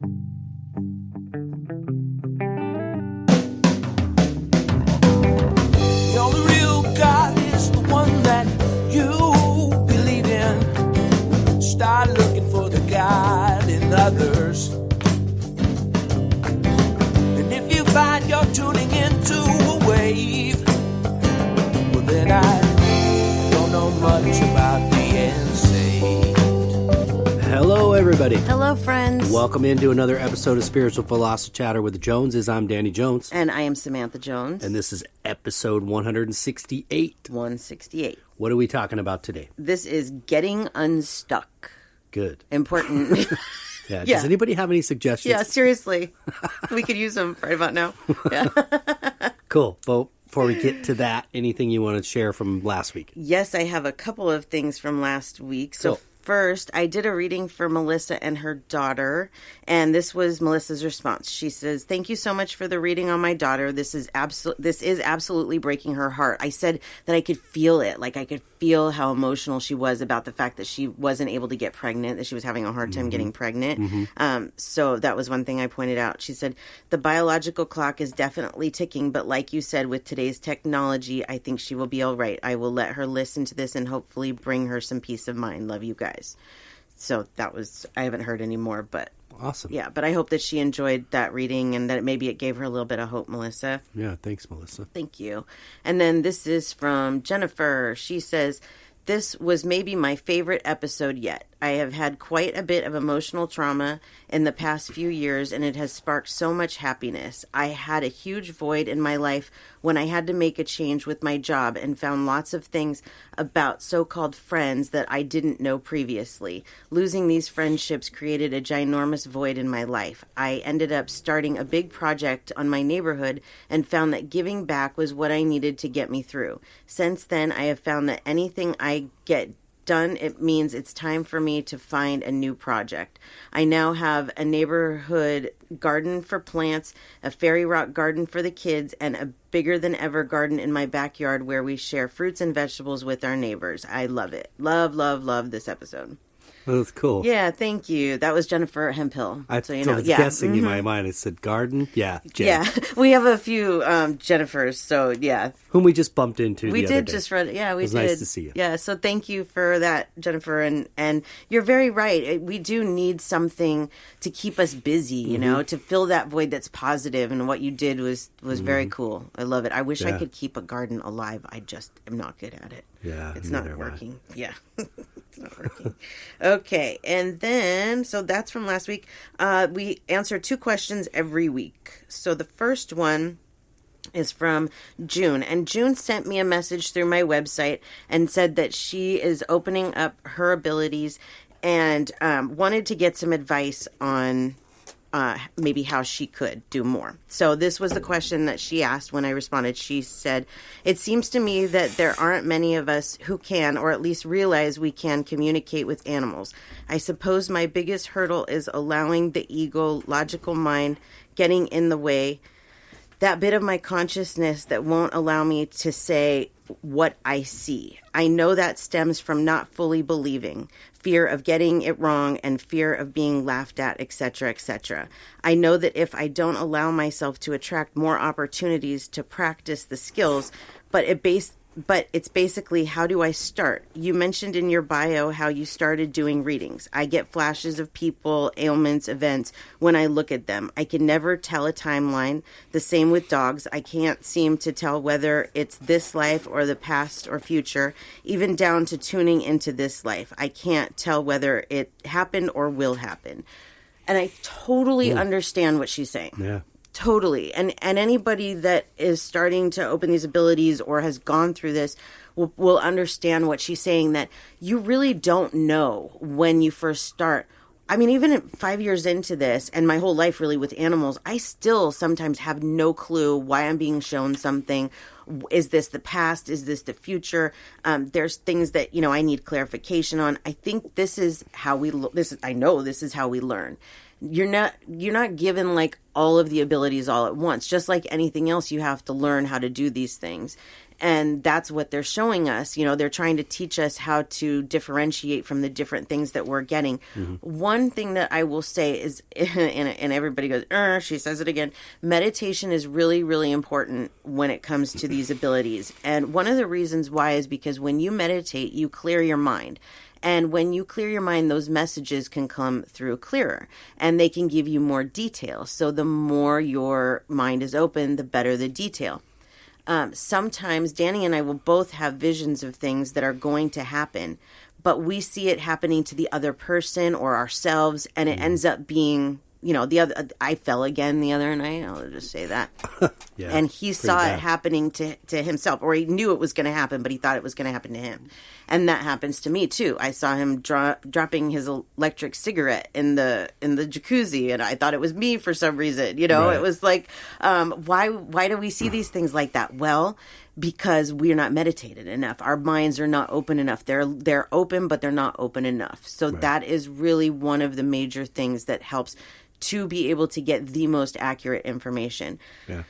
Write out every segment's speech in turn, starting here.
The only real God is the one that you believe in. Start looking for the God in others. And if you find you're tuning into a wave, well then I don't know much about being saved. Hello, everybody. Hello, friends. Welcome into another episode of Spiritual Philosophy Chatter with the Joneses. I'm Danny Jones. And I am Samantha Jones. And this is episode 168. 168. What are we talking about today? This is getting unstuck. Good. Important. Yeah. Does anybody have any suggestions? Yeah, seriously. We could use them right about now. Yeah. Cool. Well, before we get to that, anything you want to share from last week? Yes, I have a couple of things from last week. So first, I did a reading for Melissa and her daughter, and this was Melissa's response. She says, "Thank you so much for the reading on my daughter. This is absolutely breaking her heart." I said that I could feel it. Like, I could feel how emotional she was about the fact that she wasn't able to get pregnant, that she was having a hard time getting pregnant. So that was one thing I pointed out. She said, "The biological clock is definitely ticking, but like you said, with today's technology, I think she will be all right. I will let her listen to this and hopefully bring her some peace of mind. Love you guys." So that was, I haven't heard any more, but awesome. Yeah, but I hope that she enjoyed that reading and that maybe it gave her a little bit of hope, Melissa. Yeah, thanks, Melissa. Thank you. And then this is from Jennifer. She says, "This was maybe my favorite episode yet. I have had quite a bit of emotional trauma in the past few years, and it has sparked so much happiness. I had a huge void in my life when I had to make a change with my job and found lots of things about so-called friends that I didn't know previously. Losing these friendships created a ginormous void in my life. I ended up starting a big project on my neighborhood and found that giving back was what I needed to get me through. Since then, I have found that anything I get done, it means it's time for me to find a new project. I now have a neighborhood garden for plants, a fairy rock garden for the kids, and a bigger than ever garden in my backyard where we share fruits and vegetables with our neighbors. I love it. Love, love, love this episode." Well, that's cool. Yeah, thank you. That was Jennifer Hemphill. I was guessing in my mind. It said garden. Yeah, Jen. Yeah, we have a few Jennifers, so yeah. Whom we just bumped into We the did other day. just run. Yeah, we It was did. nice to see you. Yeah, so thank you for that, Jennifer. And you're very right. We do need something to keep us busy, you know, to fill that void that's positive. And what you did was very cool. I love it. I wish I could keep a garden alive. I just am not good at it. Yeah, it's not working. Yeah. It's not working. Okay, and then, so that's from last week. We answer 2 questions every week. So the first one is from June, and June sent me a message through my website and said that she is opening up her abilities and wanted to get some advice on maybe how she could do more. So this was the question that she asked when I responded. She said, "It seems to me that there aren't many of us who can, or at least realize we can, communicate with animals. I suppose my biggest hurdle is allowing the ego, logical mind getting in the way, that bit of my consciousness that won't allow me to say what I see. I know that stems from not fully believing, fear of getting it wrong, and fear of being laughed at, etc., etc. I know that if I don't allow myself to attract more opportunities to practice the skills, but it's basically, how do I start? You mentioned in your bio how you started doing readings. I get flashes of people, ailments, events when I look at them. I can never tell a timeline. The same with dogs. I can't seem to tell whether it's this life or the past or future, even down to tuning into this life. I can't tell whether it happened or will happen." And I totally understand what she's saying. Yeah. Totally. And anybody that is starting to open these abilities or has gone through this will understand what she's saying, that you really don't know when you first start. I mean, even 5 years into this and my whole life really with animals, I still sometimes have no clue why I'm being shown something. Is this the past? Is this the future? There's things that, I need clarification on. I think this is how I know this is how we learn. You're not given like all of the abilities all at once. Just like anything else, you have to learn how to do these things. And that's what they're showing us. You know, they're trying to teach us how to differentiate from the different things that we're getting. One thing that I will say is, and everybody goes, she says it again, meditation is really, really important when it comes to these abilities. And one of the reasons why is because when you meditate, you clear your mind. And when you clear your mind, those messages can come through clearer and they can give you more detail. So the more your mind is open, the better the detail. Sometimes Danny and I will both have visions of things that are going to happen, but we see it happening to the other person or ourselves, and it ends up being, you know, the other. I fell again the other night. I'll just say that. Yeah, and he saw bad. it happening to himself, or he knew it was going to happen, but he thought it was going to happen to him. And that happens to me too. I saw him dropping his electric cigarette in the jacuzzi, and I thought it was me for some reason. You know, Right. it was like, why do we see these things like that? Well, because we're not meditated enough. Our minds are not open enough. They're open, but they're not open enough. So that is really one of the major things that helps to be able to get the most accurate information. Yeah.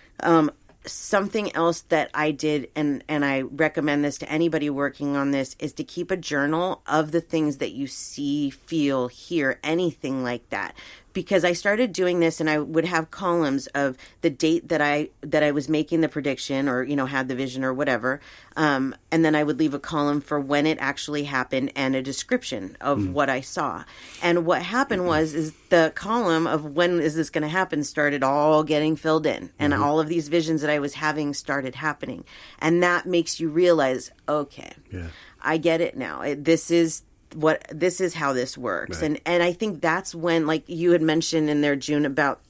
Something else that I did, and I recommend this to anybody working on this, is to keep a journal of the things that you see, feel, hear, anything like that. Because I started doing this, and I would have columns of the date that I was making the prediction, or, you know, had the vision or whatever, and then I would leave a column for when it actually happened and a description of what I saw. And what happened is the column of when is this going to happen started all getting filled in, and all of these visions that I was having started happening, and that makes you realize, okay, I get it now. This is how this works. Right. And I think that's when, like you had mentioned in there, June, about,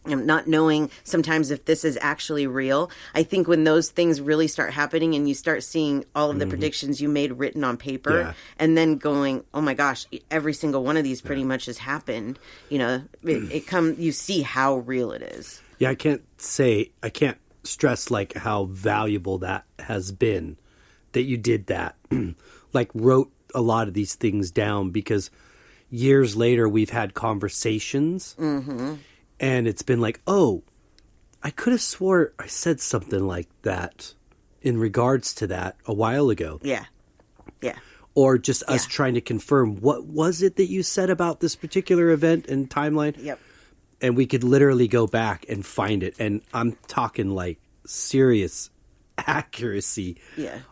you know, not knowing sometimes if this is actually real. I think when those things really start happening and you start seeing all of the predictions you made written on paper, and then going, oh my gosh, every single one of these pretty much has happened, you know, you see how real it is. Yeah, I can't stress like how valuable that has been that you did that. Like wrote a lot of these things down, because years later we've had conversations and it's been like, oh, I could have swore I said something like that in regards to that a while ago. Yeah. Yeah. Or just us trying to confirm, what was it that you said about this particular event and timeline? Yep. And we could literally go back and find it. And I'm talking like serious accuracy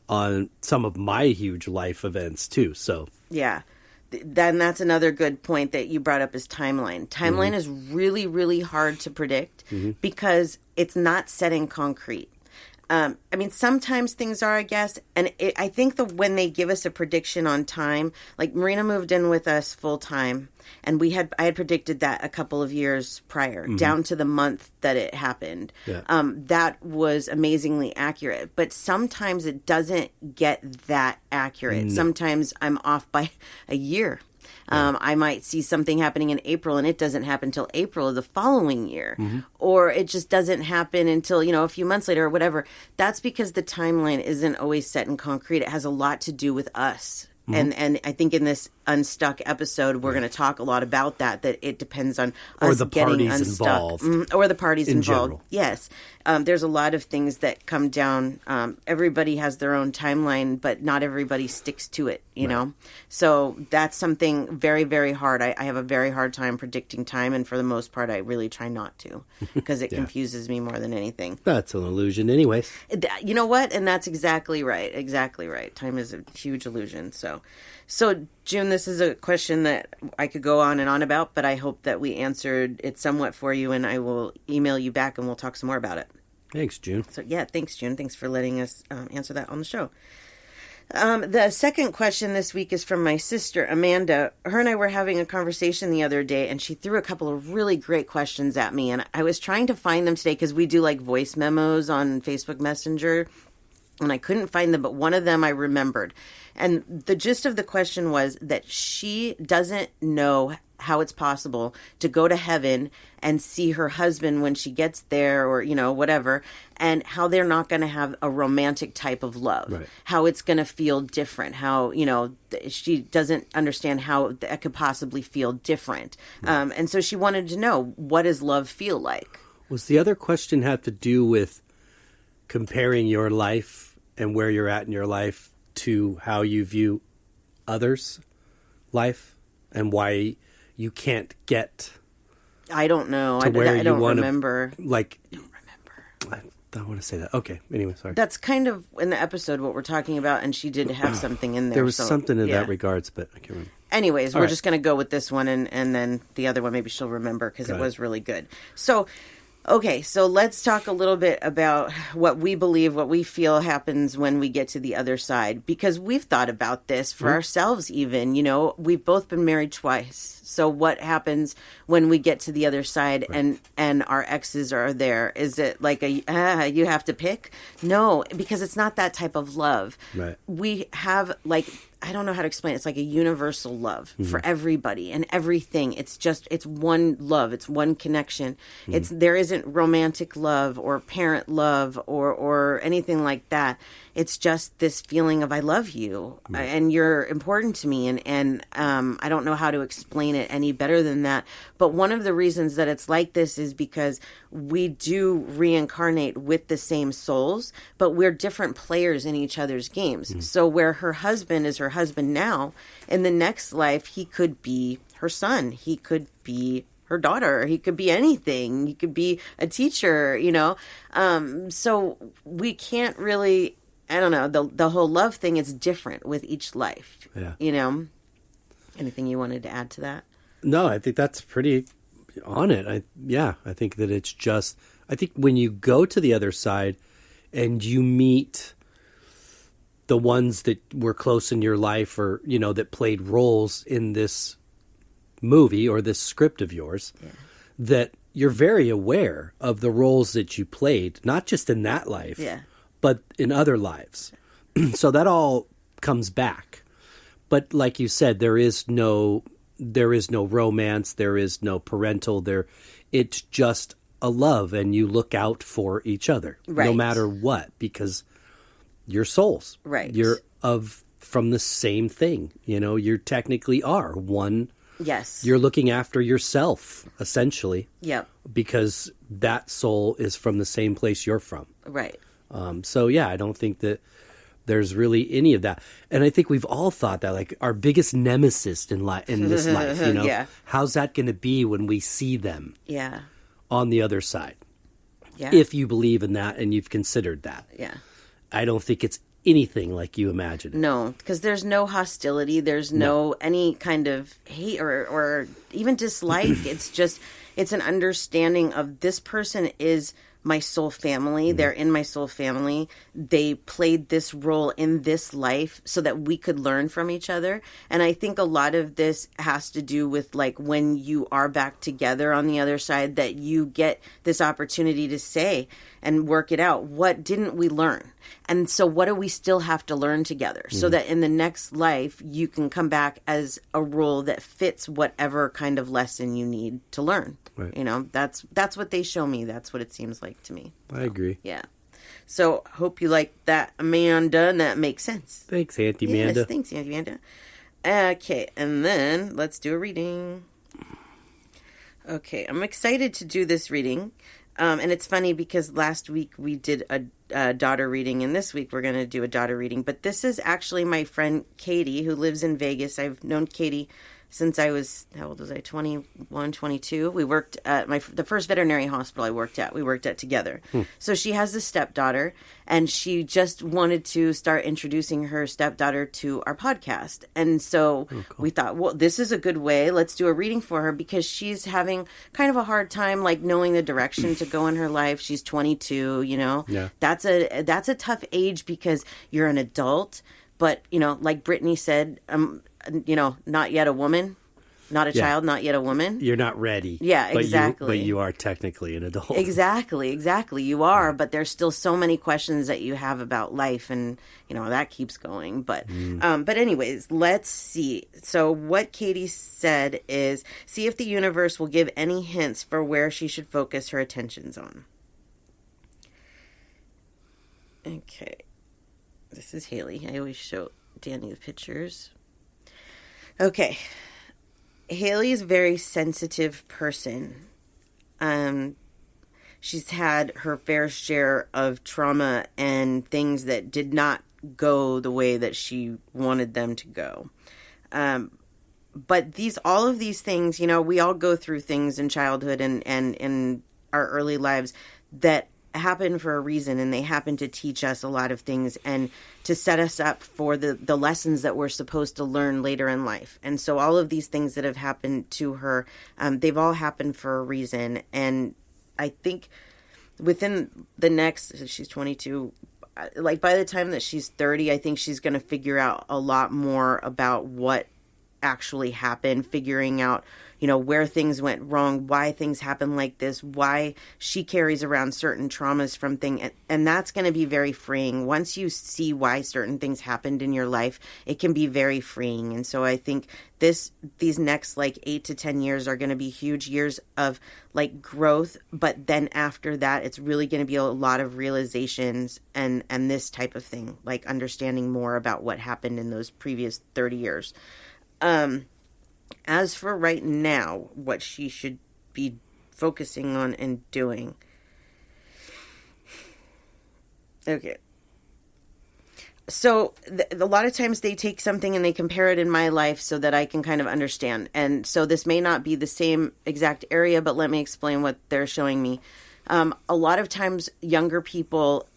on some of my huge life events too. So yeah, then that's another good point that you brought up, is timeline. Timeline is really, really hard to predict because it's not set in concrete. I mean, sometimes things are, I guess, and I think when they give us a prediction on time, like Marina moved in with us full time, and I had predicted that a couple of years prior, down to the month that it happened. Yeah. That was amazingly accurate, but sometimes it doesn't get that accurate. No. Sometimes I'm off by a year. I might see something happening in April and it doesn't happen until April of the following year. Or it just doesn't happen until, you know, a few months later or whatever. That's because the timeline isn't always set in concrete. It has a lot to do with us. And I think in this Unstuck episode, we're going to talk a lot about that it depends on us the getting parties unstuck. involved. Or the parties In involved. general. Yes. There's a lot of things that come down. Everybody has their own timeline, but not everybody sticks to it, you know? So that's something very, very hard. I have a very hard time predicting time, and for the most part, I really try not to, because it confuses me more than anything. that's an illusion anyways. You know what? And that's exactly right. Exactly right. Time is a huge illusion. So June, this is a question that I could go on and on about, but I hope that we answered it somewhat for you, and I will email you back and we'll talk some more about it. Thanks, June. So yeah, thanks, June. Thanks for letting us answer that on the show. The second question this week is from my sister, Amanda. Her and I were having a conversation the other day, and she threw a couple of really great questions at me, and I was trying to find them today because we do like voice memos on Facebook Messenger, and I couldn't find them, but one of them I remembered. And the gist of the question was that she doesn't know how it's possible to go to heaven and see her husband when she gets there, or, you know, whatever, and how they're not going to have a romantic type of love, Right. how it's going to feel different, how, you know, she doesn't understand how that could possibly feel different. Right. And so she wanted to know, what does love feel like? Was the other question have to do with comparing your life and where you're at in your life to how you view others' life and why you can't get I don't know. to where I you don't want to, remember. like, I don't remember. I don't want to say that. Okay. Anyway, sorry. That's kind of in the episode what we're talking about, and she did have something in there. There was so, something in yeah. that regards, but I can't remember. Anyways, All we're right. just going to go with this one, and then the other one maybe she'll remember because it Got it. was really good. So, okay, so let's talk a little bit about what we believe, what we feel happens when we get to the other side, because we've thought about this for ourselves even. You know, we've both been married twice. So what happens when we get to the other side and our exes are there? Is it like you have to pick? No, because it's not that type of love. Right. We have I don't know how to explain it. It's like a universal love for everybody and everything. It's one love. It's one connection. There isn't romantic love or parent love or anything like that. It's just this feeling of I love you and you're important to me. And I don't know how to explain it any better than that. But one of the reasons that it's like this is because we do reincarnate with the same souls, but we're different players in each other's games. So where her husband is her husband now, in the next life, he could be her son. He could be her daughter. He could be anything. He could be a teacher, you know? So we can't really, I don't know, the whole love thing is different with each life, you know? Anything you wanted to add to that? No, I think that's pretty on it. I think that it's just, I think when you go to the other side and you meet the ones that were close in your life or, you know, that played roles in this movie or this script of yours, that you're very aware of the roles that you played, not just in that life, but in other lives. So that all comes back. But like you said, there is no romance, there is no parental, it's just a love, and you look out for each other, no matter what, because you're souls. Right. You're from the same thing. You know, you technically are one. Yes. You're looking after yourself, essentially. Yep. Because that soul is from the same place you're from. Right. So, yeah, I don't think that there's really any of that. And I think we've all thought that, like, our biggest nemesis in this life, you know, how's that going to be when we see them on the other side? Yeah. If you believe in that and you've considered that. Yeah. I don't think it's anything like you imagine. No, because there's no hostility. There's no any kind of hate or even dislike. It's an understanding of this person is my soul family. They're in my soul family. They played this role in this life so that we could learn from each other. And I think a lot of this has to do with, like, when you are back together on the other side, that you get this opportunity to say and work it out. What didn't we learn? And so what do we still have to learn together so that in the next life you can come back as a role that fits whatever kind of lesson you need to learn. Right. You know, that's what they show me. That's what it seems like to me. I agree. Yeah. So hope you like that, Amanda, and that makes sense. Thanks, Auntie Amanda. Yes, thanks, Auntie Amanda. Okay, and then let's do a reading. Okay, I'm excited to do this reading. And it's funny because last week we did a daughter reading, and this week we're going to do a daughter reading. But this is actually my friend Katie, who lives in Vegas. I've known Katie since I was, how old was I, 21, 22. We worked at the first veterinary hospital I worked at. We worked at together. So she has a stepdaughter, and she just wanted to start introducing her stepdaughter to our podcast. And so we thought, well, this is a good way. Let's do a reading for her because she's having kind of a hard time, like, knowing the direction to go in her life. She's 22, you know. Yeah. That's a tough age because you're an adult, but, you know, like Brittany said, you know, not yet a woman, not a child, not yet a woman. You're not ready. Yeah, exactly. But you are technically an adult. Exactly. You are, but there's still so many questions that you have about life, and, you know, that keeps going. But anyways, let's see. So what Katie said is, see if the universe will give any hints for where she should focus her attentions on. Okay. This is Haley. I always show Danny the pictures. Okay. Haley is a very sensitive person. she's had her fair share of trauma and things that did not go the way that she wanted them to go. But all of these things, you know, we all go through things in childhood and in our early lives that happen for a reason, and they happen to teach us a lot of things and to set us up for the lessons that we're supposed to learn later in life. And so all of these things that have happened to her, they've all happened for a reason. And I think within the next, she's 22, like by the time that she's 30, I think she's going to figure out a lot more about what actually happened, figuring out, you know, where things went wrong, why things happen like this, why she carries around certain traumas from things. And that's going to be very freeing. Once you see why certain things happened in your life, it can be very freeing. And so I think these next like 8 to 10 years are going to be huge years of like growth. But then after that, it's really going to be a lot of realizations and this type of thing, like understanding more about what happened in those previous 30 years. As for right now, what she should be focusing on and doing. Okay. So a lot of times they take something and they compare it in my life so that I can kind of understand. And so this may not be the same exact area, but let me explain what they're showing me. A lot of times younger people,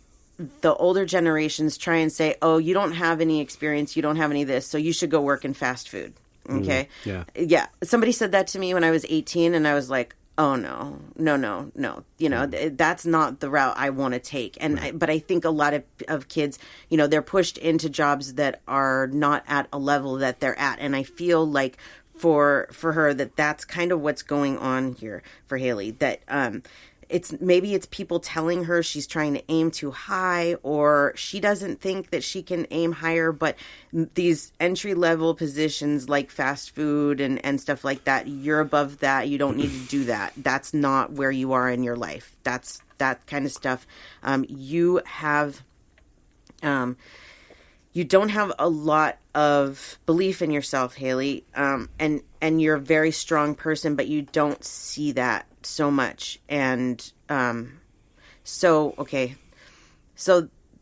the older generations try and say, oh, you don't have any experience, you don't have any of this, so you should go work in fast food. Okay. Yeah. Somebody said that to me when I was 18, and I was like, oh no. You know, that's not the route I want to take. And but I think a lot of kids, you know, they're pushed into jobs that are not at a level that they're at. And I feel like for her that's kind of what's going on here for Haley, that it's people telling her she's trying to aim too high, or she doesn't think that she can aim higher. But these entry level positions like fast food and stuff like that, you're above that. You don't need to do that. That's not where you are in your life. That's that kind of stuff. You don't have a lot of belief in yourself, Haley. And you're a very strong person, but you don't see that so much. And so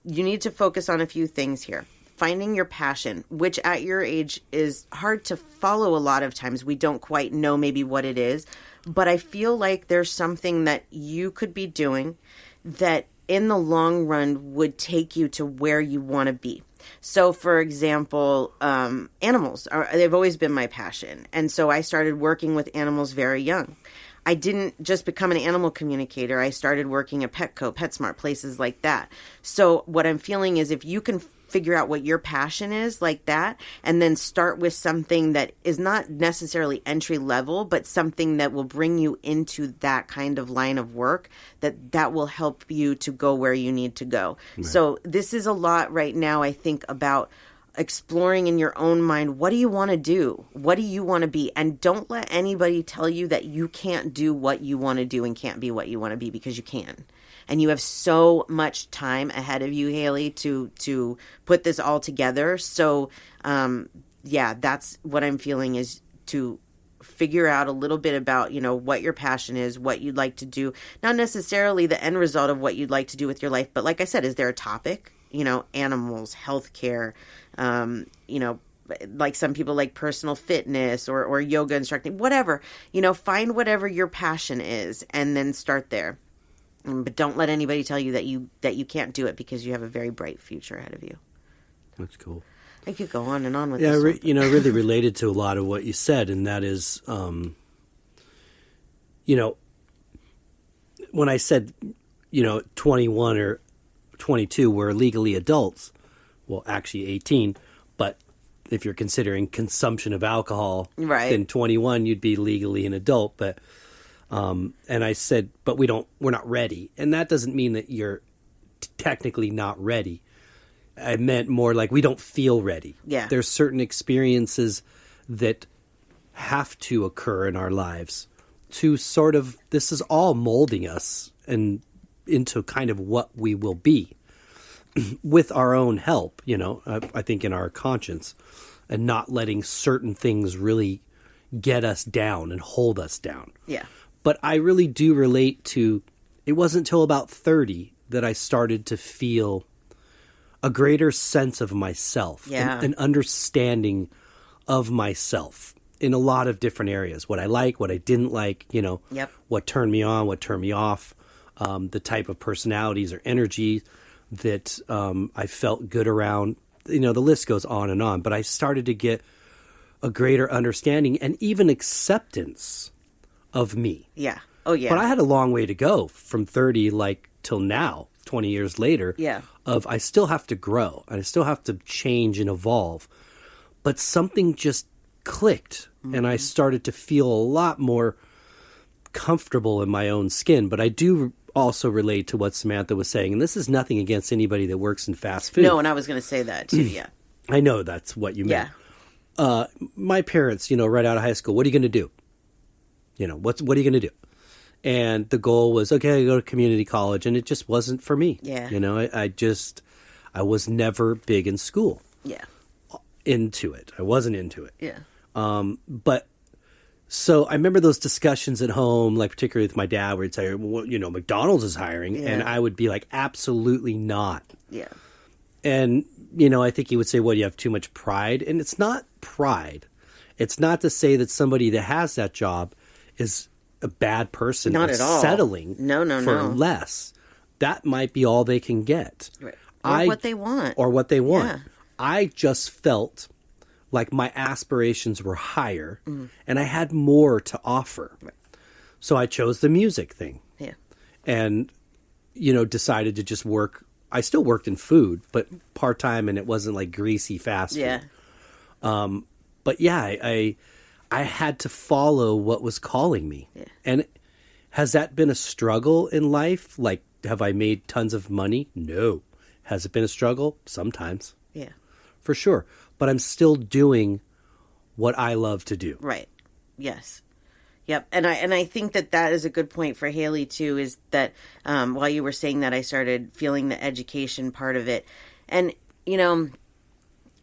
you need to focus on a few things here. Finding your passion, which at your age is hard to follow a lot of times. We don't quite know maybe what it is, but I feel like there's something that you could be doing that in the long run would take you to where you want to be. So, for example, animals, they've always been my passion. And so I started working with animals very young. I didn't just become an animal communicator. I started working at Petco, PetSmart, places like that. So what I'm feeling is if you can figure out what your passion is like that, and then start with something that is not necessarily entry level, but something that will bring you into that kind of line of work, that will help you to go where you need to go. Right. So this is a lot right now, I think, about exploring in your own mind, what do you want to do? What do you want to be? And don't let anybody tell you that you can't do what you want to do and can't be what you want to be, because you can. And you have so much time ahead of you, Haley, to put this all together. So, that's what I'm feeling, is to figure out a little bit about, you know, what your passion is, what you'd like to do. Not necessarily the end result of what you'd like to do with your life, but like I said, is there a topic? You know, animals, healthcare, you know, like some people like personal fitness or yoga instructing, whatever, you know, find whatever your passion is and then start there. But don't let anybody tell you that you can't do it, because you have a very bright future ahead of you. That's cool. I could go on and on with this. Yeah, you know, really related to a lot of what you said, and that is, you know, when I said, you know, 21 or 22 were legally adults, well, actually 18, but if you're considering consumption of alcohol, right, then 21 you'd be legally an adult. But and I said, but we're not ready, and that doesn't mean that you're technically not ready. I meant more like we don't feel ready. Yeah, there's certain experiences that have to occur in our lives to sort of, this is all molding us and into kind of what we will be with our own help, you know, I think in our conscience, and not letting certain things really get us down and hold us down. Yeah. But I really do relate to it wasn't until about 30 that I started to feel a greater sense of myself, an understanding of myself in a lot of different areas. What I like, what I didn't like, what turned me on, what turned me off, the type of personalities or energy that I felt good around. The list goes on and on. But I started to get a greater understanding and even acceptance of me. Yeah. Oh, yeah. But I had a long way to go from 30 till now, 20 years later. Yeah. I still have to grow and I still have to change and evolve. But something just clicked and I started to feel a lot more comfortable in my own skin. But I do also relate to what Samantha was saying. And this is nothing against anybody that works in fast food. No, and I was going to say that too, yeah. I know that's what you meant. Yeah. My parents, right out of high school, what are you going to do? What are you going to do? And the goal was, okay, I go to community college, and it just wasn't for me. Yeah. I was never big in school. Yeah. Into it. I wasn't into it. Yeah. But so I remember those discussions at home, like particularly with my dad, where he'd say, well, McDonald's is hiring. Yeah. And I would be like, absolutely not. Yeah. And, I think he would say, well, you have too much pride. And it's not pride. It's not to say that somebody that has that job is a bad person. Not at all. Settling for No. less. That might be all they can get. Right. Or what they want. Yeah. I just felt like my aspirations were higher and I had more to offer. Right. So I chose the music thing. Yeah. And, decided to just work. I still worked in food, but part-time, and it wasn't like greasy fast food. Yeah. But yeah, I had to follow what was calling me. Yeah. And has that been a struggle in life? Like, have I made tons of money? No. Has it been a struggle? Sometimes. Yeah. For sure. But I'm still doing what I love to do. Right. Yes. Yep. And I think that is a good point for Haley too, is that while you were saying that, I started feeling the education part of it. And,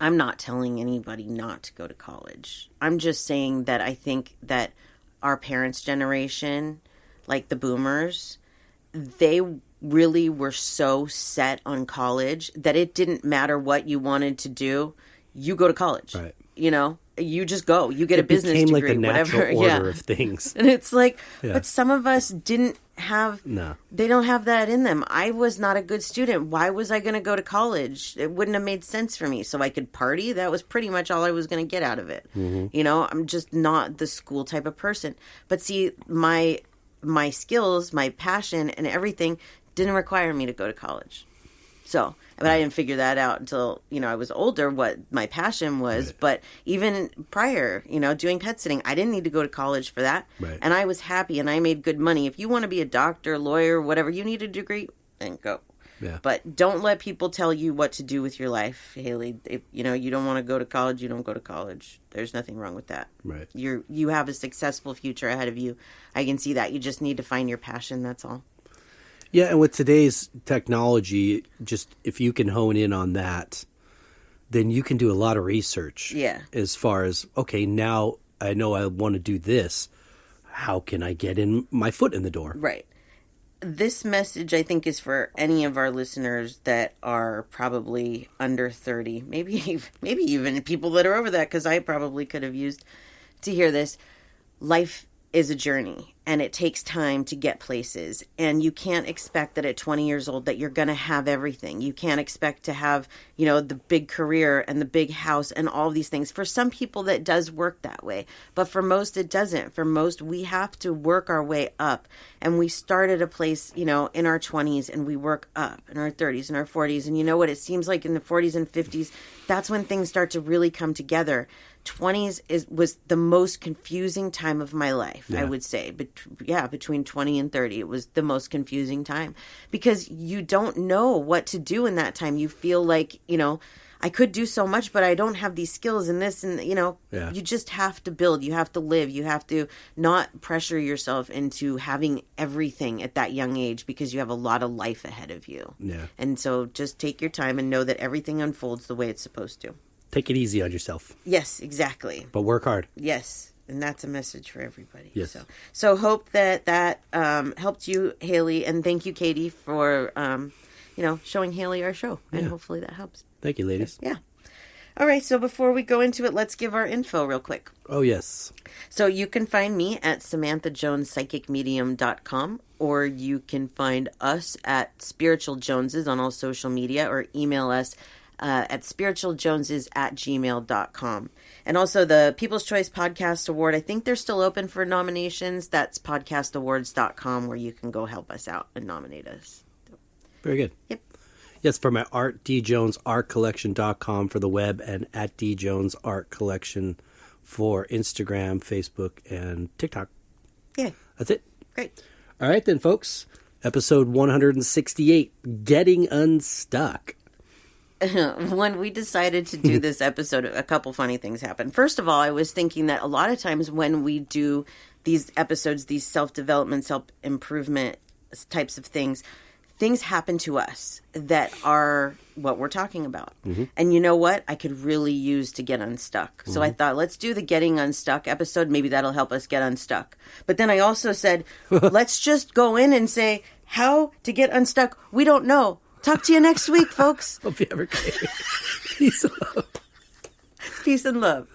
I'm not telling anybody not to go to college. I'm just saying that I think that our parents' generation, like the boomers, they really were so set on college that it didn't matter what you wanted to do. You go to college. Right. You just go. You get a business degree, degree, like the natural whatever. order of things. And it's like, Yeah. but some of us didn't have, they don't have that in them. I was not a good student. Why was I going to go to college? It wouldn't have made sense for me. So I could party. That was pretty much all I was going to get out of it. Mm-hmm. I'm just not the school type of person. But see, my skills, my passion and everything didn't require me to go to college. So, but I didn't figure that out until, I was older, what my passion was. Right. But even prior, doing pet sitting, I didn't need to go to college for that. Right. And I was happy and I made good money. If you want to be a doctor, lawyer, whatever, you need a degree, then go. Yeah. But don't let people tell you what to do with your life, Haley. If, you don't want to go to college, you don't go to college. There's nothing wrong with that. Right. You have a successful future ahead of you. I can see that. You just need to find your passion. That's all. Yeah, and with today's technology, just if you can hone in on that, then you can do a lot of research. Yeah. As far as, okay, now I know I want to do this. How can I get in my foot in the door? Right. This message, I think, is for any of our listeners that are probably under 30. Maybe even people that are over that, because I probably could have used to hear this. Life is a journey and it takes time to get places, and you can't expect that at 20 years old that you're going to have everything. You can't expect to have, the big career and the big house and all these things. For some people that does work that way, but for most it doesn't. For most, we have to work our way up, and we start at a place, in our 20s, and we work up in our 30s and our 40s. And you know what? It seems like in the 40s and 50s, that's when things start to really come together. 20s was the most confusing time of my life, I would say. But between 20 and 30, it was the most confusing time, because you don't know what to do in that time. You feel like, I could do so much, but I don't have these skills in this, and you just have to build. You have to live. You have to not pressure yourself into having everything at that young age, because you have a lot of life ahead of you. Yeah. And so just take your time and know that everything unfolds the way it's supposed to. Take it easy on yourself. Yes, exactly. But work hard. Yes. And that's a message for everybody. Yes. So hope that helped you, Haley, and thank you, Katie, for showing Haley our show, and hopefully that helps. Thank you, ladies. Yeah. All right, so before we go into it, let's give our info real quick. Oh, yes. So you can find me at SamanthaJonesPsychicMedium.com, or you can find us at Spiritual Joneses on all social media, or email us at spiritualjoneses@gmail.com. And also the People's Choice Podcast Award, I think they're still open for nominations. That's podcastawards.com, where you can go help us out and nominate us. Very good. Yep. Yes, for my art, djonesartcollection.com for the web, and at djonesartcollection for Instagram, Facebook, and TikTok. Yeah. That's it. Great. All right then, folks. Episode 168, Getting Unstuck. When we decided to do this episode, a couple funny things happened. First of all, I was thinking that a lot of times when we do these episodes, these self-development, self-improvement types of things happen to us that are what we're talking about. Mm-hmm. And you know what? I could really use to get unstuck. Mm-hmm. So I thought, let's do the Getting Unstuck episode. Maybe that'll help us get unstuck. But then I also said, let's just go in and say how to get unstuck. We don't know. Talk to you next week, folks. Hope you have a great peace and love. Peace and love.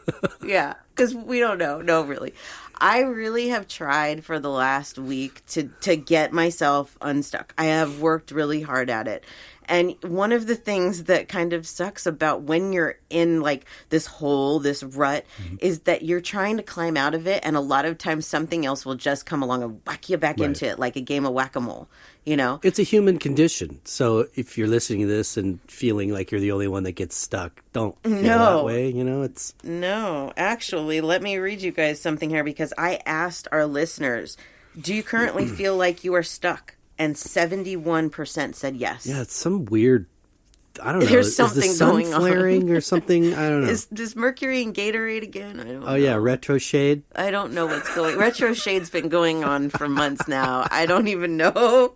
Yeah, because we don't know. No, really. I really have tried for the last week to get myself unstuck. I have worked really hard at it. And one of the things that kind of sucks about when you're in like this hole, this rut, is that you're trying to climb out of it. And a lot of times something else will just come along and whack you back into it, like a game of whack-a-mole, you know? It's a human condition. So if you're listening to this and feeling like you're the only one that gets stuck, don't feel that way. You know, it's... No, actually, let me read you guys something here, because I asked our listeners, do you currently feel like you are stuck? And 71% said yes. Yeah, it's some weird... I don't know. There's something is the sun going on. flaring or something? I don't know. Is Mercury in Gatorade again? I don't know. Oh, yeah, retro shade. I don't know what's going... Retro shade's been going on for months now. I don't even know.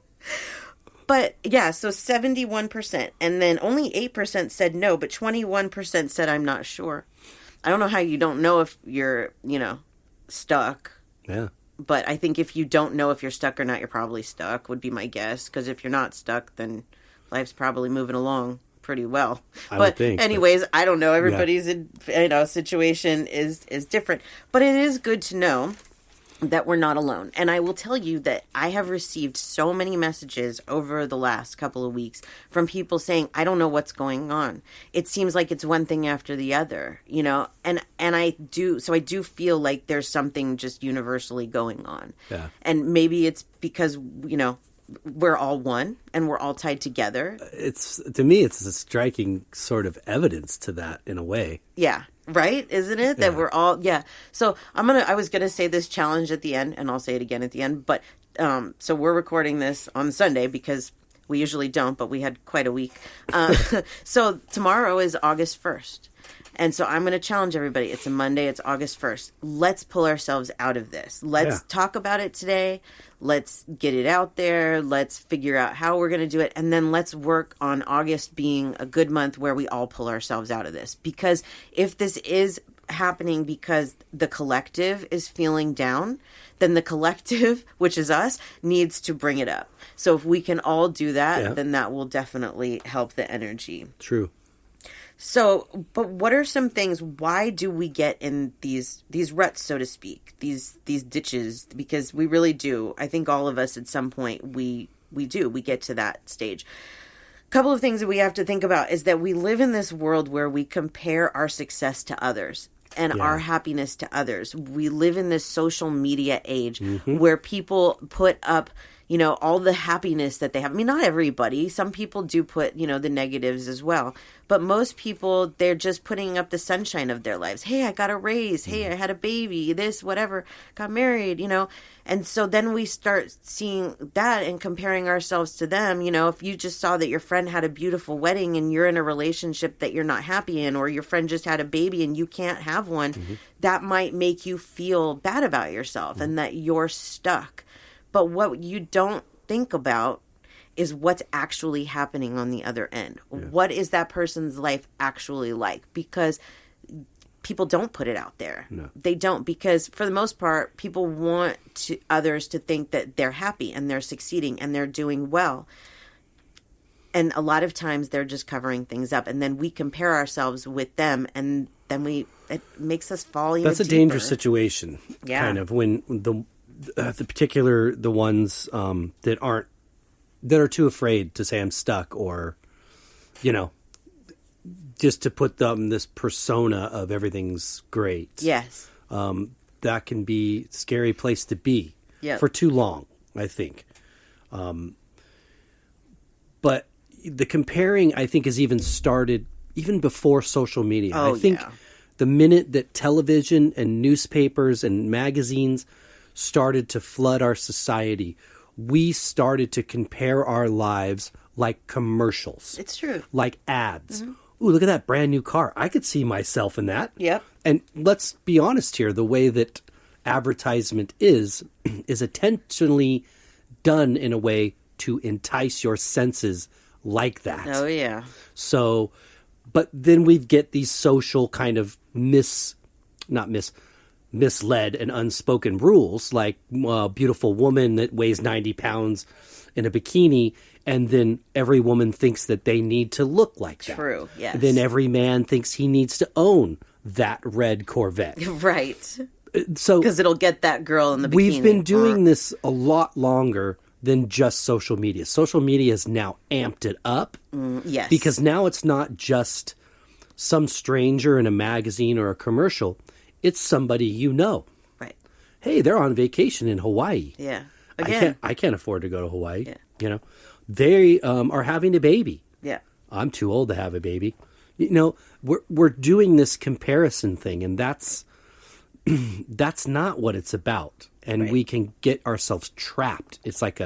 But, yeah, so 71%. And then only 8% said no, but 21% said I'm not sure. I don't know how you don't know if you're, stuck. Yeah. But I think if you don't know if you're stuck or not, you're probably stuck, would be my guess. Because if you're not stuck, then life's probably moving along pretty well. I would think. Anyways, I don't know. Everybody's situation is different. But it is good to know that we're not alone. And I will tell you that I have received so many messages over the last couple of weeks from people saying, I don't know what's going on. It seems like it's one thing after the other, and I do feel like there's something just universally going on. Yeah. And maybe it's because, we're all one and we're all tied together. To me, it's a striking sort of evidence to that in a way. Yeah. Right? Isn't it? That we're all, So I was going to say this challenge at the end, and I'll say it again at the end. But, so we're recording this on Sunday because we usually don't, but we had quite a week. So tomorrow is August 1st. And so I'm going to challenge everybody. It's a Monday. It's August 1st. Let's pull ourselves out of this. Let's talk about it today. Let's get it out there. Let's figure out how we're going to do it. And then let's work on August being a good month where we all pull ourselves out of this. Because if this is happening because the collective is feeling down, then the collective, which is us, needs to bring it up. So if we can all do that, then that will definitely help the energy. True. So, but what are some things, why do we get in these ruts, so to speak, these ditches? Because we really do. I think all of us at some point, we get to that stage. A couple of things that we have to think about is that we live in this world where we compare our success to others and our happiness to others. We live in this social media age where people put up, all the happiness that they have. I mean, not everybody. Some people do put, the negatives as well. But most people, they're just putting up the sunshine of their lives. Hey, I got a raise. Hey, I had a baby, this, whatever, got married, And so then we start seeing that and comparing ourselves to them. If you just saw that your friend had a beautiful wedding and you're in a relationship that you're not happy in, or your friend just had a baby and you can't have one, that might make you feel bad about yourself and that you're stuck. But what you don't think about is what's actually happening on the other end. Yeah. What is that person's life actually like? Because people don't put it out there. No. They don't, because for the most part, people want others to think that they're happy and they're succeeding and they're doing well. And a lot of times they're just covering things up, and then we compare ourselves with them, and then it makes us fall even That's a deeper. dangerous situation. Yeah. Kind of when the ones that are too afraid to say I'm stuck, or, just to put them this persona of everything's great. Yes. That can be a scary place to be Yep. for too long, I think. But the comparing, I think, has even started even before social media. Oh, I think yeah. the minute that television and newspapers and magazines started to flood our society, we started to compare our lives like commercials. It's true. Like ads. Ooh, look at that brand new car. I could see myself in that. Yep. And let's be honest here. The way that advertisement is intentionally done in a way to ensure your senses like that. Oh, yeah. So, but then we get these social kind of misled and unspoken rules, like a beautiful woman that weighs 90 pounds in a bikini, and then every woman thinks that they need to look like that. True, yes. Then every man thinks he needs to own that red Corvette. Right. So, Because it'll get that girl in the bikini. we've been doing this a lot longer than just social media. Social media has now amped it up. Yes. Because now it's not just some stranger in a magazine or a commercial. It's somebody you know. Right. Hey, they're on vacation in Hawaii. Yeah. Again. I can't afford to go to Hawaii. Yeah. They are having a baby. Yeah. I'm too old to have a baby. We're doing this comparison thing, and that's not what it's about. And Right. we can get ourselves trapped. It's like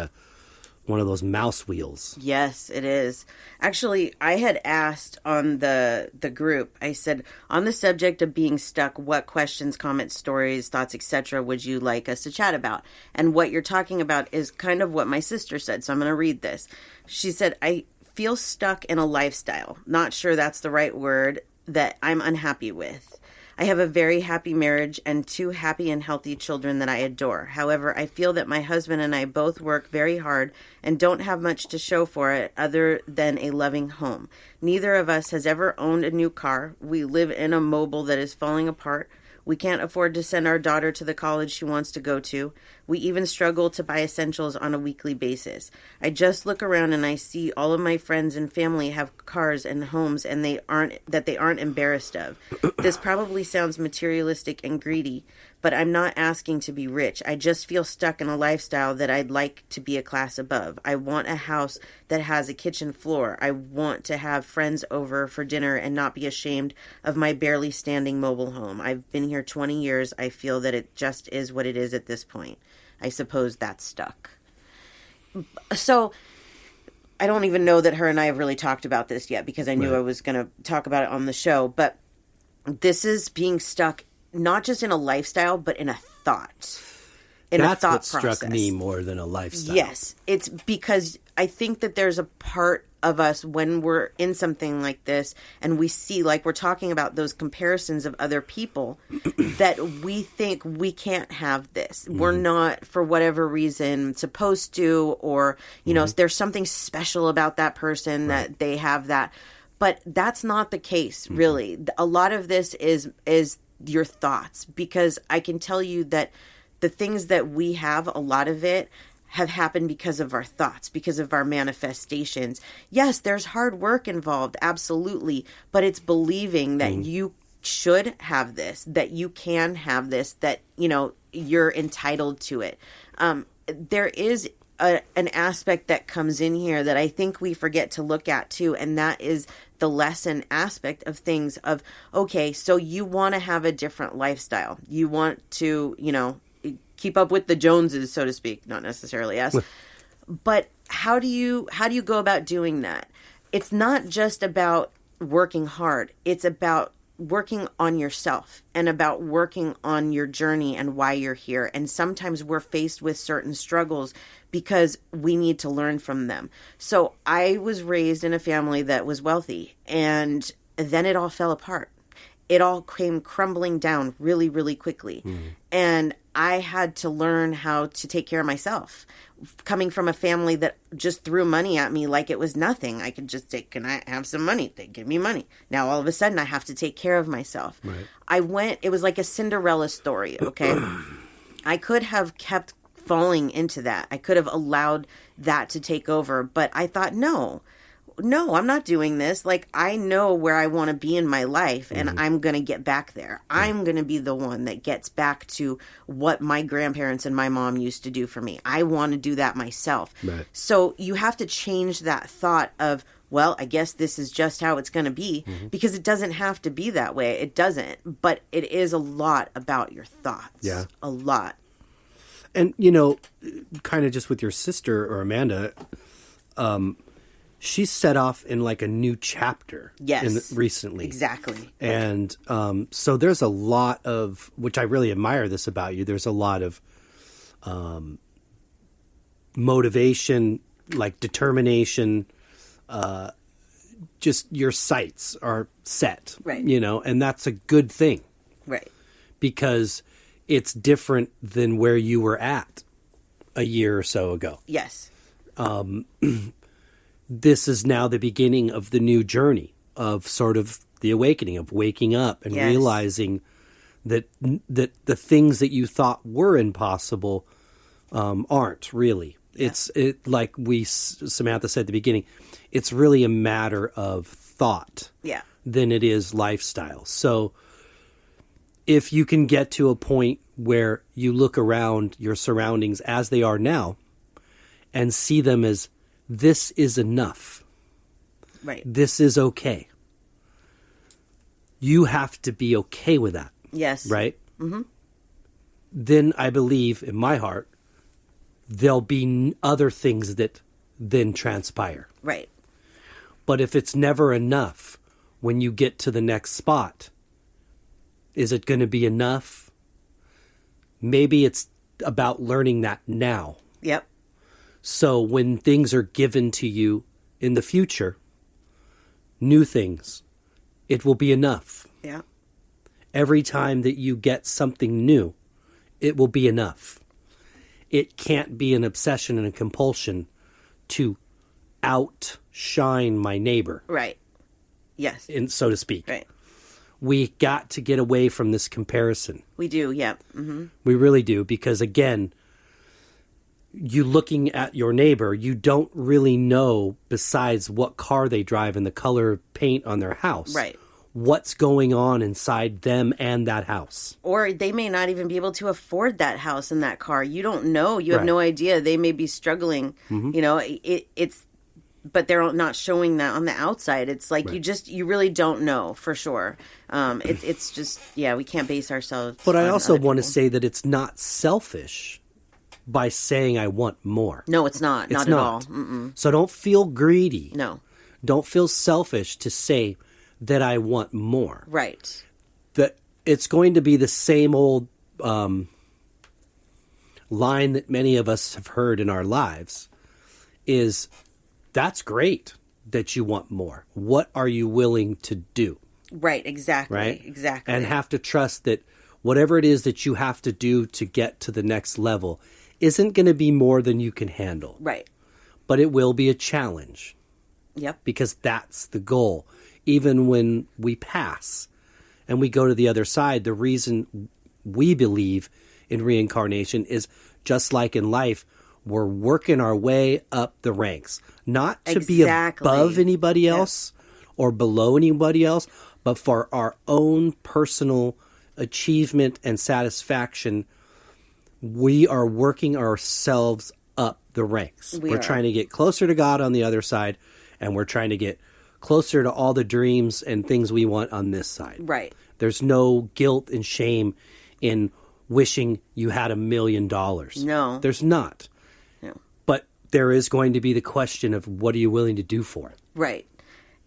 one of those mouse wheels. Yes, it is. Actually, I had asked on the group, I said, on the subject of being stuck, what questions, comments, stories, thoughts, etc. would you like us to chat about? And what you're talking about is kind of what my sister said, so I'm going to read this. She said, I feel stuck in a lifestyle, not sure that's the right word, that I'm unhappy with. I have a very happy marriage and 2 happy and healthy children that I adore. However, I feel that my husband and I both work very hard and don't have much to show for it other than a loving home. Neither of us has ever owned a new car. We live in a mobile that is falling apart. We can't afford to send our daughter to the college she wants to go to. We even struggle to buy essentials on a weekly basis. I just look around and I see all of my friends and family have cars and homes and they aren't embarrassed of. This probably sounds materialistic and greedy, but I'm not asking to be rich. I just feel stuck in a lifestyle that I'd like to be a class above. I want a house that has a kitchen floor. I want to have friends over for dinner and not be ashamed of my barely standing mobile home. I've been here 20 years. I feel that it just is what it is at this point. I suppose that's stuck. So I don't even know that her and I have really talked about this yet because I knew Right. I was going to talk about it on the show. But this is being stuck not just in a lifestyle, but in a thought. That's what struck me more than a lifestyle. Yes. It's because I think that there's a part of us when we're in something like this and we see, like we're talking about those comparisons of other people, that we think we can't have this. We're not, for whatever reason, supposed to, or, there's something special about that person that they have that. But that's not the case, really. A lot of this is your thoughts, because I can tell you that the things that we have, a lot of it have happened because of our thoughts, because of our manifestations. Yes, there's hard work involved, absolutely, but it's believing that you should have this, that you can have this, that, you're entitled to it. There is an aspect that comes in here that I think we forget to look at too, and that is the lesson aspect of things of, okay, so you want to have a different lifestyle. You want to, keep up with the Joneses, so to speak, not necessarily us. But how do you go about doing that? It's not just about working hard. It's about working on yourself and about working on your journey and why you're here. And sometimes we're faced with certain struggles because we need to learn from them. So I was raised in a family that was wealthy, and then it all fell apart. it all came crumbling down really, really quickly. And I had to learn how to take care of myself. Coming from a family that just threw money at me like it was nothing. I could just say, can I have some money? They give me money. Now all of a sudden I have to take care of myself. Right. It was like a Cinderella story, okay? I could have kept falling into that. I could have allowed that to take over, but I thought, no, I'm not doing this. Like, I know where I want to be in my life, and I'm going to get back there. I'm going to be the one that gets back to what my grandparents and my mom used to do for me. I want to do that myself. Right. So you have to change that thought of, well, I guess this is just how it's going to be, because it doesn't have to be that way. It doesn't. But it is a lot about your thoughts. Yeah. A lot. And, kind of just with your sister or Amanda, she set off in like a new chapter recently. Exactly. And so there's a lot of, which I really admire this about you, there's a lot of motivation, like determination, just your sights are set, right? And that's a good thing, right? Because it's different than where you were at a year or so ago. Yes. This is now the beginning of the new journey of sort of the awakening, of waking up and realizing that the things that you thought were impossible aren't really. Yeah. Like Samantha said at the beginning, it's really a matter of thought than it is lifestyle. So if you can get to a point where you look around your surroundings as they are now and see them as, this is enough. Right. This is okay. You have to be okay with that. Yes. Right? Mm-hmm. Then I believe in my heart, there'll be other things that then transpire. Right. But if it's never enough when you get to the next spot, is it going to be enough? Maybe it's about learning that now. Yep. So when things are given to you in the future, new things, it will be enough. Yeah. Every time that you get something new, it will be enough. It can't be an obsession and a compulsion to outshine my neighbor. Right. Yes. So to speak. Right. We got to get away from this comparison. We do, yeah. Mm-hmm. We really do, because again, you looking at your neighbor, you don't really know, besides what car they drive and the color of paint on their house, right, what's going on inside them and that house. Or they may not even be able to afford that house and that car. You don't know. You have no idea. They may be struggling. Mm-hmm. It's but they're not showing that on the outside. It's like you really don't know for sure. It's just, we can't base ourselves. But I also want to say that it's not selfish by saying I want more. No, it's not. Not at all. Mm-mm. So don't feel greedy. No. Don't feel selfish to say that I want more. Right. That it's going to be the same old line that many of us have heard in our lives is, that's great that you want more. What are you willing to do? Right, exactly. Right? Exactly. And have to trust that whatever it is that you have to do to get to the next level isn't going to be more than you can handle. Right. But it will be a challenge. Yep. Because that's the goal. Even when we pass and we go to the other side, the reason we believe in reincarnation is just like in life, we're working our way up the ranks. Not to be above anybody else or below anybody else, but for our own personal achievement and satisfaction, we are working ourselves up the ranks. We're trying to get closer to God on the other side, and we're trying to get closer to all the dreams and things we want on this side. Right. There's no guilt and shame in wishing you had $1 million. No. There's not. No. But there is going to be the question of, what are you willing to do for it? Right.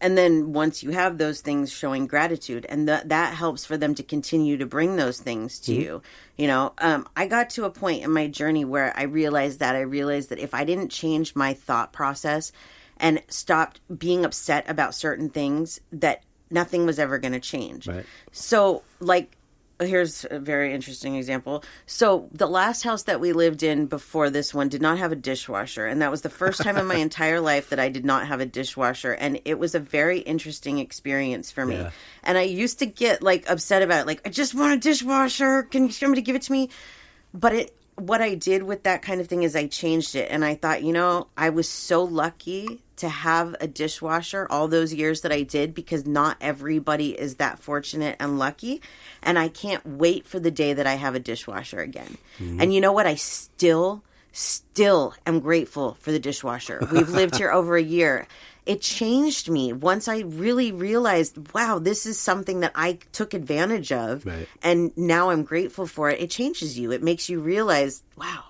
And then once you have those things, showing gratitude, and that helps for them to continue to bring those things to you. I got to a point in my journey where I realized that if I didn't change my thought process and stopped being upset about certain things, that nothing was ever going to change. Right. So, like, here's a very interesting example. So the last house that we lived in before this one did not have a dishwasher. And that was the first time in my entire life that I did not have a dishwasher. And it was a very interesting experience for me. Yeah. And I used to get like upset about it. Like, I just want a dishwasher. Can somebody give it to me? But what I did with that kind of thing is I changed it. And I thought, I was so lucky to have a dishwasher all those years that I did, because not everybody is that fortunate and lucky. And I can't wait for the day that I have a dishwasher again. Mm-hmm. And you know what? I still am grateful for the dishwasher. We've lived here over a year. It changed me once I really realized, wow, this is something that I took advantage of. Right. And now I'm grateful for it. It changes you. It makes you realize, wow,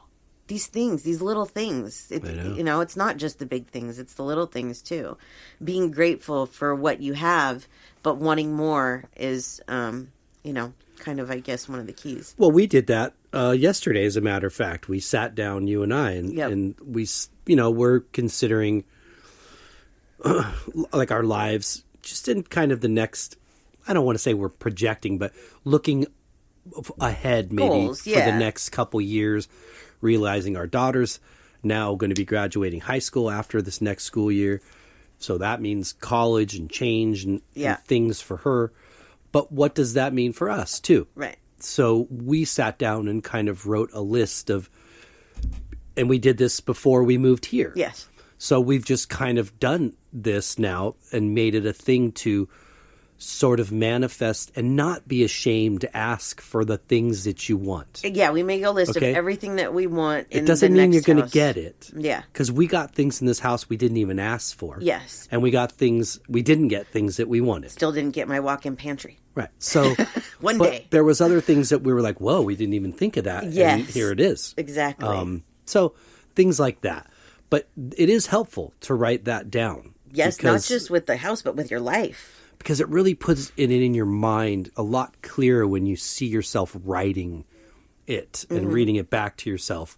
these things, these little things, it's not just the big things, it's the little things too. Being grateful for what you have, but wanting more is, kind of, I guess, one of the keys. Well, we did that yesterday, as a matter of fact. We sat down, you and I, and we, we're considering like our lives just in kind of the next, I don't want to say we're projecting, but looking ahead maybe Goals, for the next couple years, realizing our daughter's now going to be graduating high school after this next school year. So that means college and change and things for her. But what does that mean for us too? Right. So we sat down and kind of wrote a list of, and we did this before we moved here. Yes. So we've just kind of done this now and made it a thing to sort of manifest and not be ashamed to ask for the things that you want. Yeah, we make a list of everything that we want in it doesn't the mean next you're going to house. get it. Yeah. Because we got things in this house we didn't even ask for. Yes. And we didn't get things that we wanted. Still didn't get my walk-in pantry. Right. So One day. There was other things that we were like, whoa, we didn't even think of that. Yes. And here it is. Exactly. So things like that. But it is helpful to write that down. Yes, not just with the house, but with your life. Because it really puts it in your mind a lot clearer when you see yourself writing it and reading it back to yourself.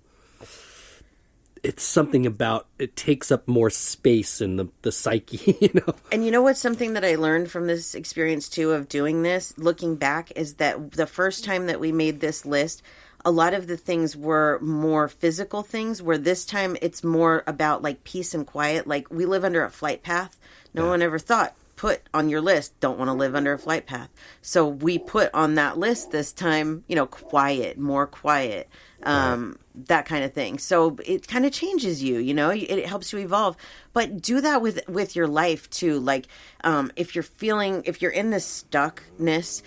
It's something about, it takes up more space in the psyche, And you know what's something that I learned from this experience too of doing this, looking back, is that the first time that we made this list, a lot of the things were more physical things, where this time it's more about like peace and quiet. Like, we live under a flight path. No one ever thought, put on your list, don't want to live under a flight path. So we put on that list this time, quiet, more quiet, that kind of thing. So it kind of changes you, it helps you evolve. But do that with your life too. Like, if you're in this stuckness,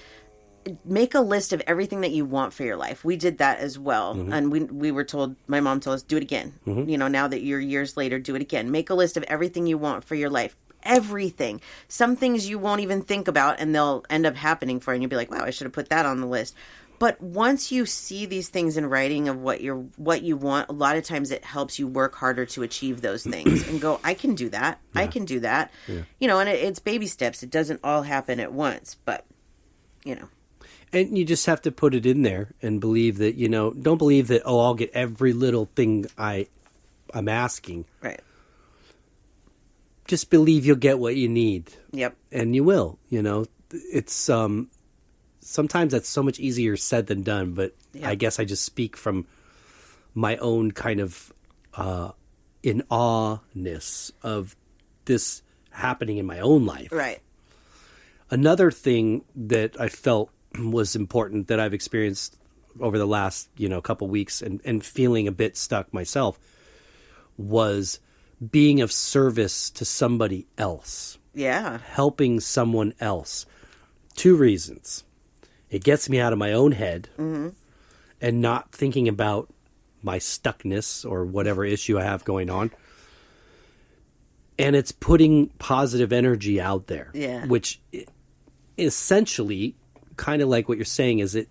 make a list of everything that you want for your life. We did that as well. Mm-hmm. And we were told, my mom told us, do it again. Mm-hmm. Now that you're years later, do it again. Make a list of everything you want for your life. Everything. Some things you won't even think about and they'll end up happening for you. And you'll be like, wow, I should have put that on the list. But once you see these things in writing of what you want, a lot of times it helps you work harder to achieve those things and go, I can do that. Yeah. I can do that. Yeah. And it's baby steps. It doesn't all happen at once, but And you just have to put it in there and believe that, don't believe that, I'll get every little thing I'm asking. Right. Just believe you'll get what you need. Yep. And you will, it's, sometimes that's so much easier said than done, but I guess I just speak from my own kind of, in awe-ness of this happening in my own life. Right. Another thing that I felt was important that I've experienced over the last, couple weeks and feeling a bit stuck myself was being of service to somebody else. Yeah. Helping someone else. 2 reasons. It gets me out of my own head and not thinking about my stuckness or whatever issue I have going on. And it's putting positive energy out there. Yeah. Which essentially, kind of like what you're saying, is it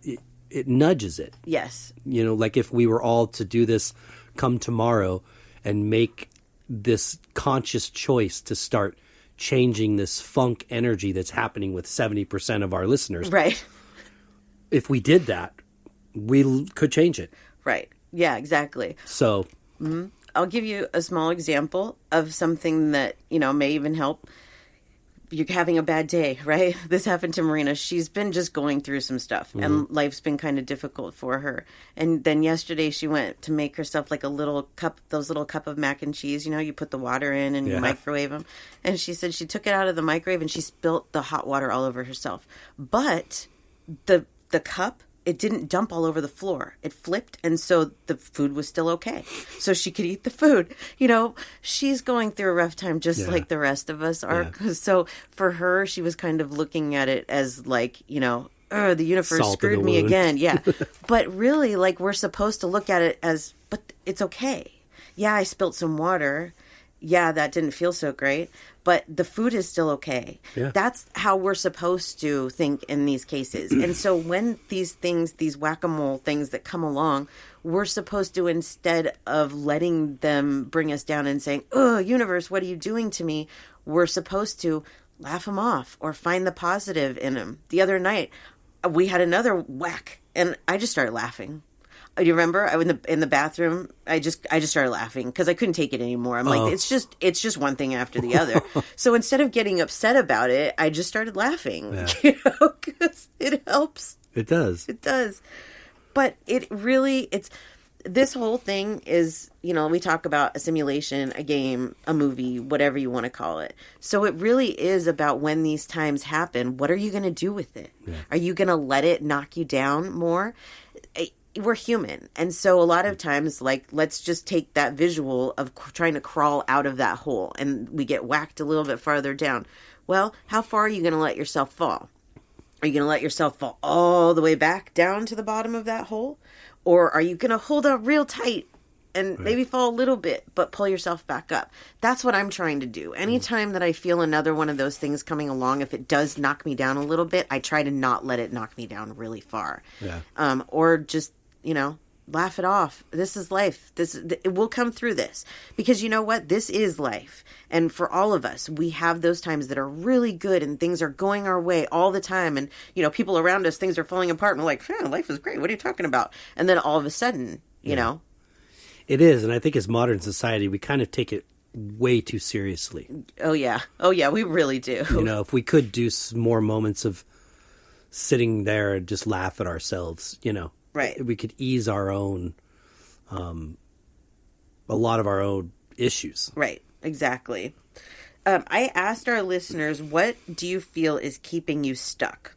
nudges it. Yes. Like if we were all to do this come tomorrow and make this conscious choice to start changing this funk energy that's happening with 70% of our listeners. Right. If we did that, we could change it. Right. Yeah, exactly. So I'll give you a small example of something that, may even help. you're having a bad day, right? This happened to Marina. She's been just going through some stuff, and life's been kind of difficult for her. And then yesterday she went to make herself like a little cup, those little cup of mac and cheese. You know, you put the water in and you microwave them. And she said she took it out of the microwave and she spilt the hot water all over herself. But the cup, it didn't dump all over the floor. It flipped, and so the food was still okay. So she could eat the food. You know, she's going through a rough time just like the rest of us are. Yeah. So for her, she was kind of looking at it as like, you know, the universe screwed me again. Yeah. But really, like, we're supposed to look at it as, but it's okay. Yeah, I spilled some water. Yeah, that didn't feel so great, but the food is still okay. Yeah. That's how we're supposed to think in these cases. And so when these things, these whack-a-mole things that come along, we're supposed to, instead of letting them bring us down and saying, oh, universe, what are you doing to me? We're supposed to laugh them off or find the positive in them. The other night, we had another whack, and I just started laughing. Do you remember? I was in the bathroom. I just started laughing because I couldn't take it anymore. I'm like, it's just one thing after the other. So instead of getting upset about it, I just started laughing. Yeah. You know, because it helps. It does. It does. But it's this whole thing is, you know, we talk about a simulation, a game, a movie, whatever you want to call it. So it really is about when these times happen. What are you going to do with it? Yeah. Are you going to let it knock you down more? We're human. And so a lot of times, like, let's just take that visual of trying to crawl out of that hole and we get whacked a little bit farther down. Well, how far are you going to let yourself fall? Are you going to let yourself fall all the way back down to the bottom of that hole? Or are you going to hold on real tight and maybe fall a little bit, but pull yourself back up? That's what I'm trying to do. Anytime that I feel another one of those things coming along, if it does knock me down a little bit, I try to not let it knock me down really far. Yeah. Or just, you know, laugh it off. This is life. We'll come through this, because you know what? This is life. And for all of us, we have those times that are really good and things are going our way all the time. And, you know, people around us, things are falling apart and we're like, life is great. What are you talking about? And then all of a sudden, you know. It is. And I think as modern society, we kind of take it way too seriously. Oh, yeah. Oh, yeah. We really do. You know, if we could do some more moments of sitting there and just laugh at ourselves, you know. Right. We could ease our own, a lot of our own issues. Right. Exactly. I asked our listeners, what do you feel is keeping you stuck?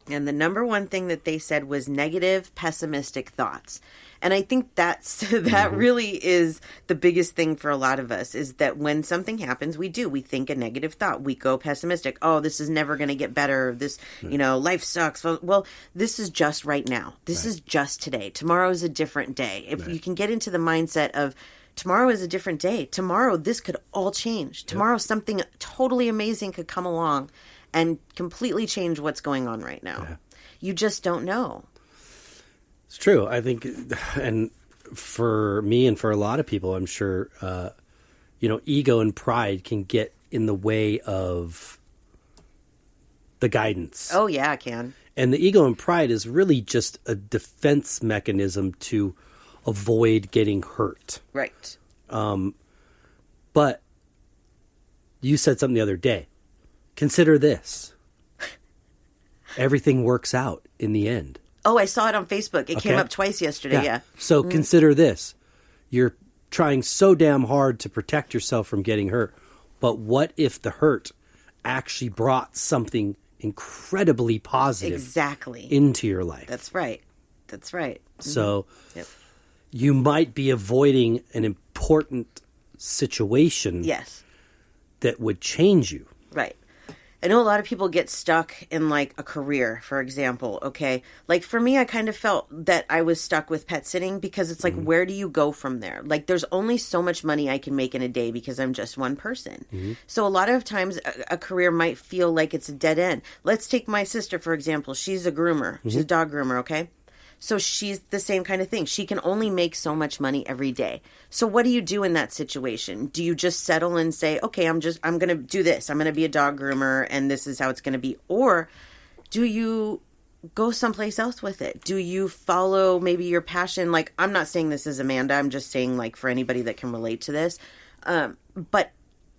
And the number one thing that they said was negative, pessimistic thoughts. And I think that really is the biggest thing for a lot of us, is that when something happens, we think a negative thought. We go pessimistic. Oh, this is never going to get better. This, you know, life sucks. Well, this is just right now. This is just today. Tomorrow is a different day. If you can get into the mindset of tomorrow is a different day. Tomorrow, this could all change. Tomorrow, something totally amazing could come along and completely change what's going on right now. Yeah. You just don't know. It's true. I think, and for me and for a lot of people, I'm sure, you know, ego and pride can get in the way of the guidance. Oh, yeah, it can. And the ego and pride is really just a defense mechanism to avoid getting hurt. Right. But you said something the other day. Consider this. Everything works out in the end. Oh, I saw it on Facebook. It came up twice yesterday, yeah. So consider this. You're trying so damn hard to protect yourself from getting hurt. But what if the hurt actually brought something incredibly positive into your life? That's right. That's right. So you might be avoiding an important situation that would change you. Right. I know a lot of people get stuck in, like, a career, for example, okay? Like, for me, I kind of felt that I was stuck with pet sitting because it's like, where do you go from there? Like, there's only so much money I can make in a day because I'm just one person. Mm-hmm. So a lot of times a career might feel like it's a dead end. Let's take my sister, for example. She's a groomer. Mm-hmm. She's a dog groomer, okay? So she's the same kind of thing. She can only make so much money every day. So what do you do in that situation? Do you just settle and say, okay, I'm going to do this. I'm going to be a dog groomer and this is how it's going to be. Or do you go someplace else with it? Do you follow maybe your passion? Like, I'm not saying this is Amanda. I'm just saying, like, for anybody that can relate to this. But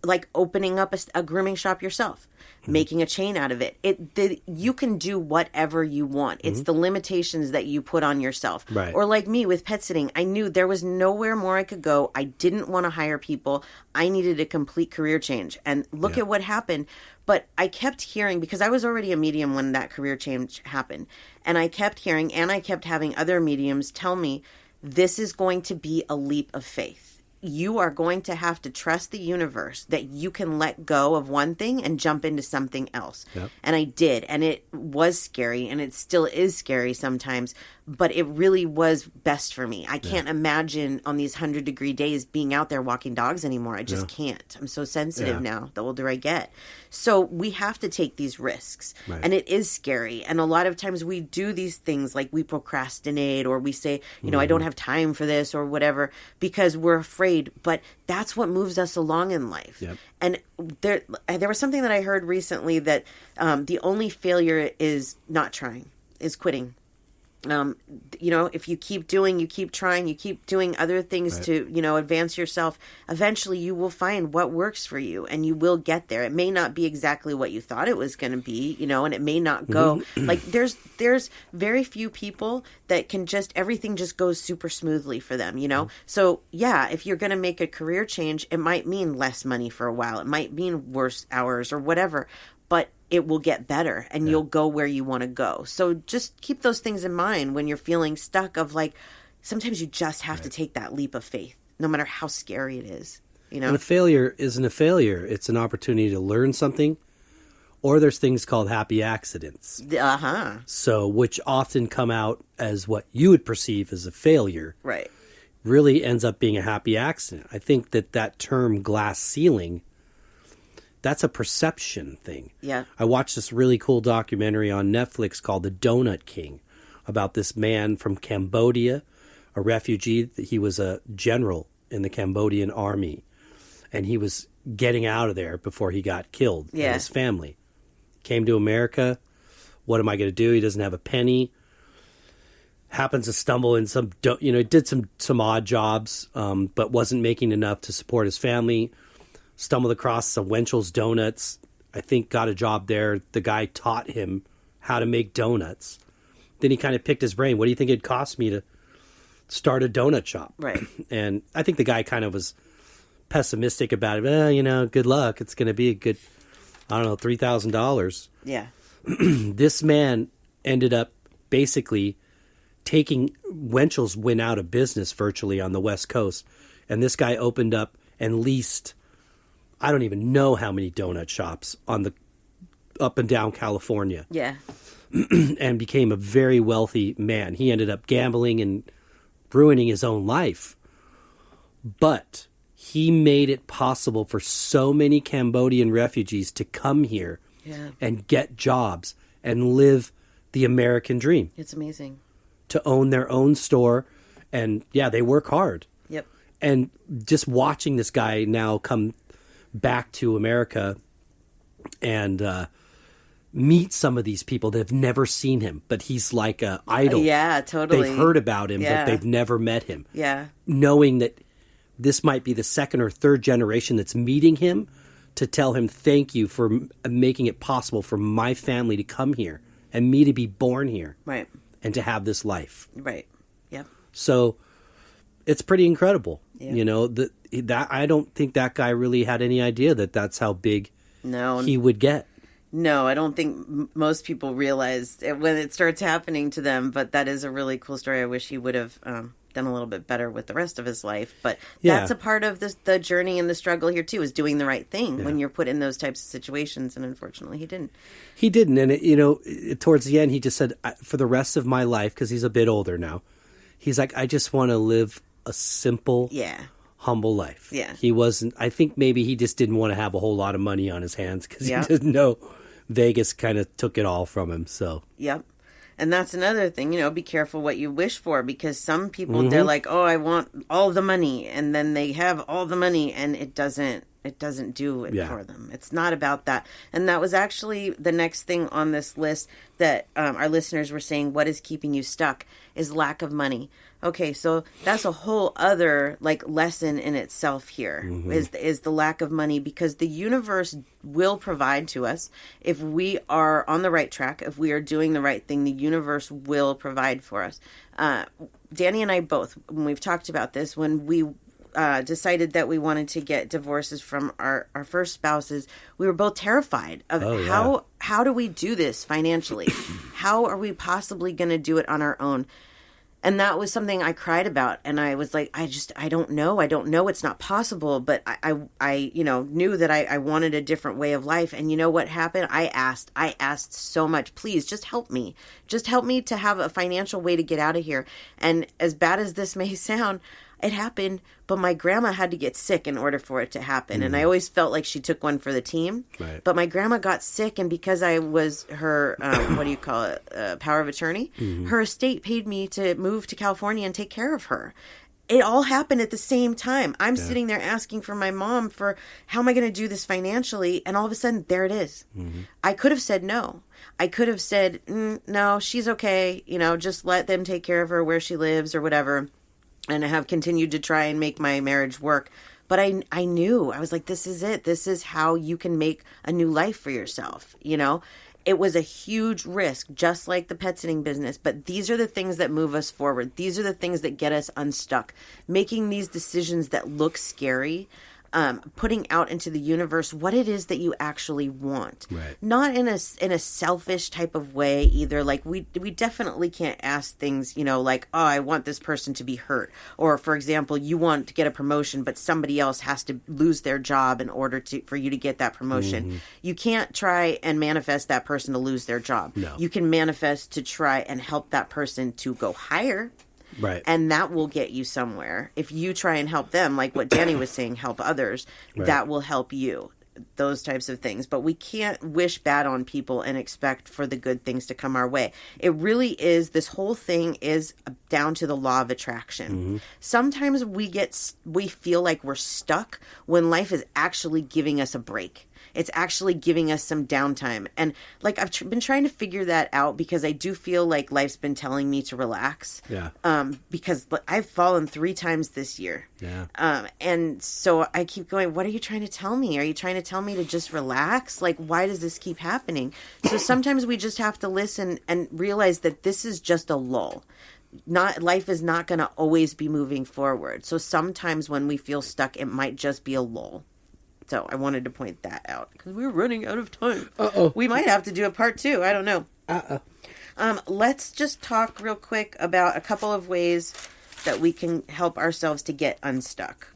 like opening up a grooming shop yourself, making a chain out of it. You can do whatever you want. It's the limitations that you put on yourself. Right. Or like me with pet sitting, I knew there was nowhere more I could go. I didn't want to hire people. I needed a complete career change. And look at what happened. But I kept hearing, because I was already a medium when that career change happened. And I kept hearing, and I kept having other mediums tell me, this is going to be a leap of faith. You are going to have to trust the universe that you can let go of one thing and jump into something else. Yep. And I did. And it was scary, and it still is scary sometimes, but it really was best for me. I can't imagine on these 100-degree days being out there walking dogs anymore. I just can't. I'm so sensitive now, the older I get. So we have to take these risks. Right. And it is scary. And a lot of times we do these things like we procrastinate, or we say, I don't have time for this or whatever, because we're afraid. But that's what moves us along in life. Yep. And there was something that I heard recently that the only failure is not trying, is quitting. If you keep doing, you keep trying, you keep doing other things to, advance yourself, eventually you will find what works for you, and you will get there. It may not be exactly what you thought it was going to be, and it may not go like there's very few people that can everything just goes super smoothly for them, So yeah, if you're going to make a career change, it might mean less money for a while. It might mean worse hours or whatever, but it will get better, and you'll go where you want to go. So just keep those things in mind when you're feeling stuck, of like, sometimes you just have to take that leap of faith, no matter how scary it is, And a failure isn't a failure. It's an opportunity to learn something, or there's things called happy accidents. So, which often come out as what you would perceive as a failure. Right. Really ends up being a happy accident. I think that term glass ceiling, that's a perception thing. Yeah. I watched this really cool documentary on Netflix called The Donut King, about this man from Cambodia, a refugee. He was a general in the Cambodian army, and he was getting out of there before he got killed. And his family came to America. What am I going to do? He doesn't have a penny. Happens to stumble in did some odd jobs, but wasn't making enough to support his family. Stumbled across some Wenchell's Donuts. I think got a job there. The guy taught him how to make donuts. Then he kind of picked his brain. What do you think it'd cost me to start a donut shop? Right. And I think the guy kind of was pessimistic about it. Good luck. It's going to be a good, $3,000. Yeah. This man ended up basically taking Wenchell's went out of business virtually on the West Coast. And this guy opened up and leased, I don't even know how many donut shops on the up and down California. Yeah. And became a very wealthy man. He ended up gambling and ruining his own life. But he made it possible for so many Cambodian refugees to come here and get jobs and live the American dream. It's amazing. To own their own store. And they work hard. Yep. And just watching this guy now come back to America and meet some of these people that have never seen him, but he's like an idol. Yeah, totally. They've heard about him, but they've never met him. Yeah. Knowing that this might be the second or third generation that's meeting him, to tell him thank you for making it possible for my family to come here and me to be born here. Right. And to have this life. Right. Yep. So it's pretty incredible. Yeah. That I don't think that guy really had any idea that that's how big he would get. No, I don't think most people realize it when it starts happening to them, but that is a really cool story. I wish he would have done a little bit better with the rest of his life, but that's a part of the journey and the struggle here too, is doing the right thing when you're put in those types of situations, and unfortunately he didn't. He didn't, and towards the end he just said, for the rest of my life, because he's a bit older now, he's like, I just want to live a simple, humble life. Yeah. He wasn't, I think maybe he just didn't want to have a whole lot of money on his hands, because he didn't know Vegas kind of took it all from him. So yep. And that's another thing, be careful what you wish for, because some people, they're like, oh, I want all the money, and then they have all the money, and it doesn't do it for them. It's not about that. And that was actually the next thing on this list that our listeners were saying, what is keeping you stuck is lack of money. Okay, so that's a whole other like lesson in itself here is the lack of money, because the universe will provide to us if we are on the right track, if we are doing the right thing. The universe will provide for us. Danny and I both, when we've talked about this, when we decided that we wanted to get divorces from our first spouses, we were both terrified of how do we do this financially? How are we possibly going to do it on our own? And that was something I cried about. And I was like, I don't know. I don't know. It's not possible. But I knew that I wanted a different way of life. And you know what happened? I asked so much, please just help me. Just help me to have a financial way to get out of here. And as bad as this may sound, it happened, but my grandma had to get sick in order for it to happen. And I always felt like she took one for the team. Right. But my grandma got sick, and because I was her, power of attorney, her estate paid me to move to California and take care of her. It all happened at the same time. I'm sitting there asking for my mom for how am I going to do this financially? And all of a sudden, there it is. I could have said no. I could have said, no, she's okay. Just let them take care of her where she lives or whatever. And I have continued to try and make my marriage work. But I knew, I was like, this is it. This is how you can make a new life for yourself. It was a huge risk, just like the pet sitting business. But these are the things that move us forward. These are the things that get us unstuck. Making these decisions that look scary, putting out into the universe what it is that you actually want. Right. Not in a selfish type of way either. Like we definitely can't ask things, like, oh, I want this person to be hurt. Or for example, you want to get a promotion, but somebody else has to lose their job in order for you to get that promotion. You can't try and manifest that person to lose their job. No. You can manifest to try and help that person to go higher. Right. And that will get you somewhere. If you try and help them, like what Danny was saying, help others, that will help you. Those types of things. But we can't wish bad on people and expect for the good things to come our way. It really is, this whole thing is down to the law of attraction. Sometimes we feel like we're stuck when life is actually giving us a break. It's actually giving us some downtime. And like I've been trying to figure that out, because I do feel like life's been telling me to relax. Yeah. Because I've fallen 3 times this year. Yeah. And so I keep going, what are you trying to tell me? Are you trying to tell me to just relax? Like, why does this keep happening? So sometimes we just have to listen and realize that this is just a lull. Life is not going to always be moving forward. So sometimes when we feel stuck, it might just be a lull. So I wanted to point that out because we're running out of time. We might have to do a part 2. I don't know. Let's just talk real quick about a couple of ways that we can help ourselves to get unstuck.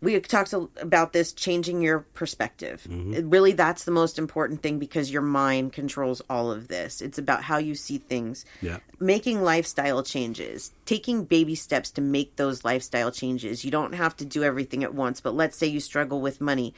We talked about this, changing your perspective. Really, that's the most important thing, because your mind controls all of this. It's about how you see things. Yeah. Making lifestyle changes, taking baby steps to make those lifestyle changes. You don't have to do everything at once, but let's say you struggle with money.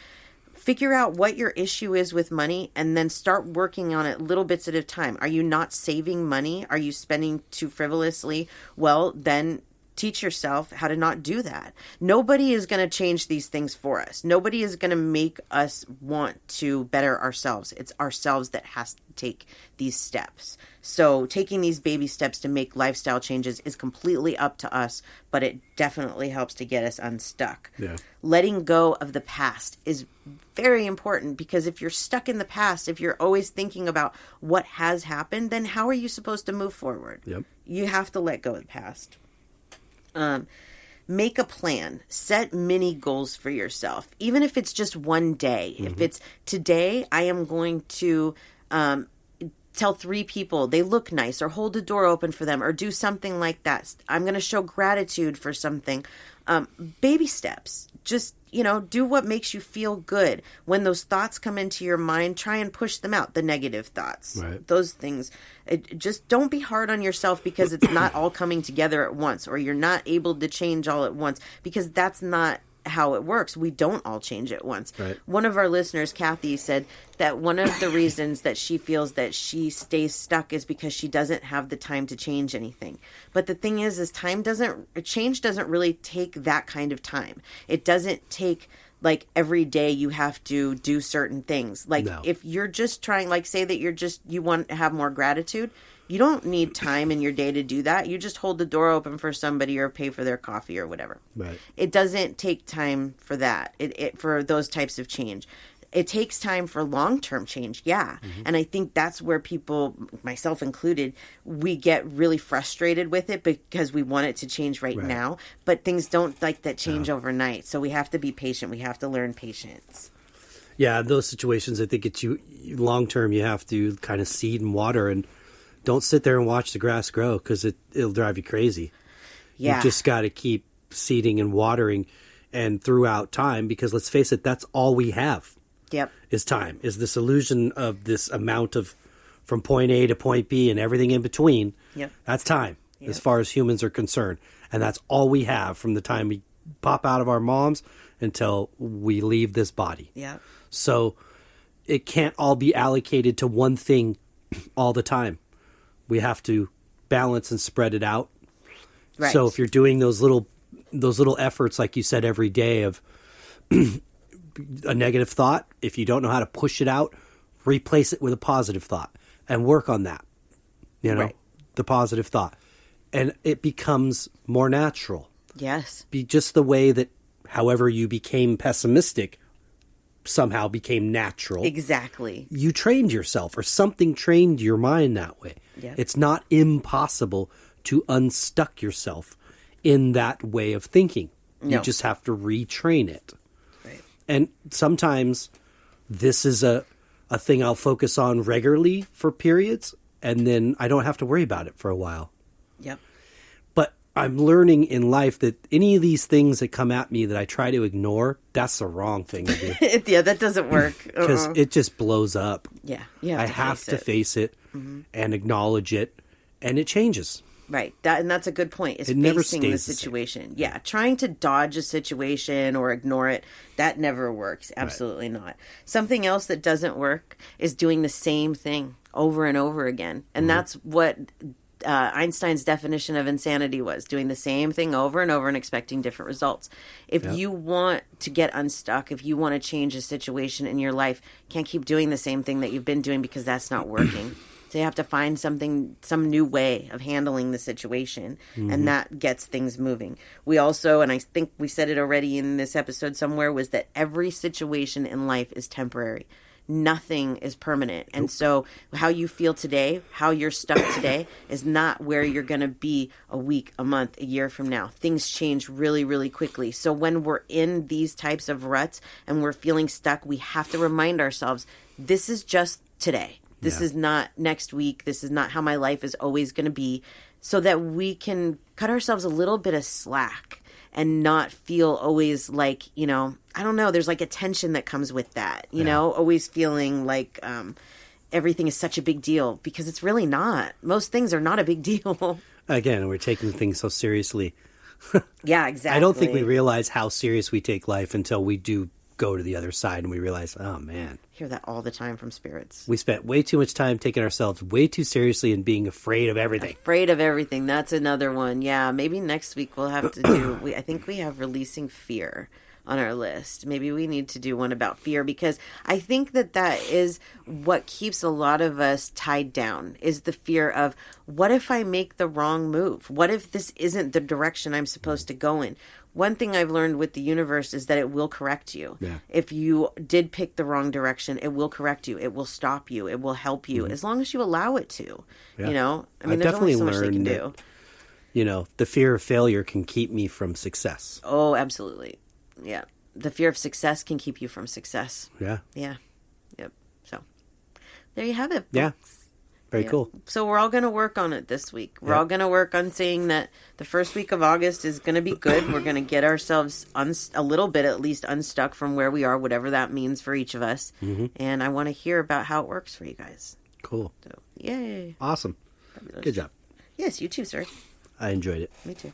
Figure out what your issue is with money and then start working on it little bits at a time. Are you not saving money? Are you spending too frivolously? Well, then teach yourself how to not do that. Nobody is going to change these things for us. Nobody is going to make us want to better ourselves. It's ourselves that has to take these steps. So taking these baby steps to make lifestyle changes is completely up to us, but it definitely helps to get us unstuck. Yeah. Letting go of the past is very important, because if you're stuck in the past, if you're always thinking about what has happened, then how are you supposed to move forward? Yep. You have to let go of the past. Make a plan. Set mini goals for yourself, even if it's just one day. If it's today, I am going to tell 3 people they look nice, or hold a door open for them, or do something like that. I'm going to show gratitude for something. Baby steps. Just, do what makes you feel good. When those thoughts come into your mind, try and push them out. The negative thoughts, those things. Just don't be hard on yourself because it's not all coming together at once, or you're not able to change all at once, because that's not how it works. We don't all change at once. Right. One of our listeners, Kathy, said that one of the reasons that she feels that she stays stuck is because she doesn't have the time to change anything. But the thing is change doesn't really take that kind of time. It doesn't take like every day you have to do certain things. Like if you're just trying, like say that you want to have more gratitude, You don't need time in your day to do that. You just hold the door open for somebody or pay for their coffee or whatever. Right. It doesn't take time for that, for those types of change. It takes time for long-term change, yeah. And I think that's where people, myself included, we get really frustrated with it because we want it to change right now. But things don't like that change overnight. So we have to be patient. We have to learn patience. Yeah, in those situations, I think it's long-term, you have to kind of seed and water, and don't sit there and watch the grass grow because it'll drive you crazy. Yeah. You just got to keep seeding and watering and throughout time, because let's face it, that's all we have. Yep. Is time, is this illusion of this amount of from point A to point B and everything in between. Yep. That's time as far as humans are concerned. And that's all we have from the time we pop out of our moms until we leave this body. Yeah. So it can't all be allocated to one thing all the time. We have to balance and spread it out. Right. So if you're doing those little efforts, like you said, every day of a negative thought, if you don't know how to push it out, replace it with a positive thought and work on that. The positive thought. And it becomes more natural. Yes. Be just the way that however you became pessimistic somehow became natural. Exactly. You trained yourself, or something trained your mind that way. Yep. It's not impossible to unstuck yourself in that way of thinking. No. You just have to retrain it. Right. And sometimes this is a thing I'll focus on regularly for periods, and then I don't have to worry about it for a while. Yep. But I'm learning in life that any of these things that come at me that I try to ignore, that's the wrong thing to do. Yeah, that doesn't work. Because it just blows up. Yeah. I have to face it and acknowledge it, and it changes. Right. And that's a good point, is It never facing the stays the same. situation. Yeah. Trying to dodge a situation or ignore it, that never works. Absolutely not. Something else that doesn't work is doing the same thing over and over again. And that's what Einstein's definition of insanity was, doing the same thing over and over and expecting different results. If you want to get unstuck, if you want to change a situation in your life, you can't keep doing the same thing that you've been doing because that's not working. So you have to find some new way of handling the situation, and that gets things moving. We also, and I think we said it already in this episode somewhere, was that every situation in life is temporary. Nothing is permanent. And so how you feel today, how you're stuck today, is not where you're going to be a week, a month, a year from now. Things change really, really quickly. So when we're in these types of ruts and we're feeling stuck, we have to remind ourselves, this is just today. This is not next week. This is not how my life is always going to be, so that we can cut ourselves a little bit of slack and not feel always like, I don't know, there's like a tension that comes with that, you know, always feeling like everything is such a big deal, because it's really not. Most things are not a big deal. Again, we're taking things so seriously. Yeah, exactly. I don't think we realize how serious we take life until we do go to the other side and we realize, oh man. Hear that all the time from spirits. We spent way too much time taking ourselves way too seriously and being afraid of everything. Afraid of everything. That's another one. Yeah, maybe next week we'll have to do, I think we have releasing fear on our list. Maybe we need to do one about fear, because I think that is what keeps a lot of us tied down, is the fear of, what if I make the wrong move? What if this isn't the direction I'm supposed to go in? One thing I've learned with the universe is that it will correct you. Yeah. If you did pick the wrong direction, it will correct you. It will stop you. It will help you, as long as you allow it to. Yeah. There's definitely only so much they can learned do. The fear of failure can keep me from success. Oh, absolutely. Yeah. The fear of success can keep you from success. Yeah. Yeah. Yep. So there you have it, folks. Yeah. Very cool. So we're all going to work on it this week. We're all going to work on saying that the first week of August is going to be good. We're going to get ourselves a little bit, at least, unstuck from where we are, whatever that means for each of us. And I want to hear about how it works for you guys. Cool. So, yay. Awesome. Fabulous. Good job. Yes, you too, sir. I enjoyed it. Me too.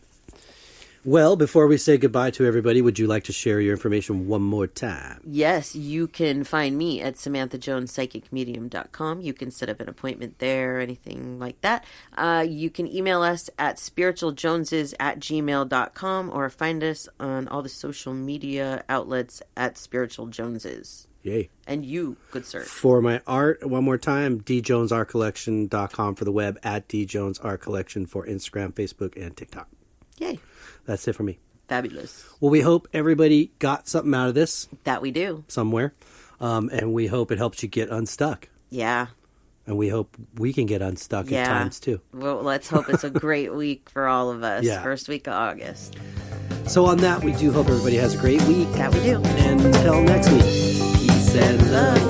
Well, before we say goodbye to everybody, would you like to share your information one more time? Yes, you can find me at SamanthaJonesPsychicMedium.com. You can set up an appointment there, anything like that. You can email us at spiritualjoneses@gmail.com or find us on all the social media outlets at spiritualjoneses. Yay. And you, good sir. For my art, one more time, djonesartcollection.com for the web, at djonesartcollection for Instagram, Facebook, and TikTok. Yay. That's it for me. Fabulous. Well, we hope everybody got something out of this That we do. somewhere. And we hope it helps you get unstuck. Yeah. And we hope we can get unstuck at times, too. Well, let's hope it's a great week for all of us. Yeah. First week of August. So on that, we do hope everybody has a great week. That we do. And until next week, peace and love.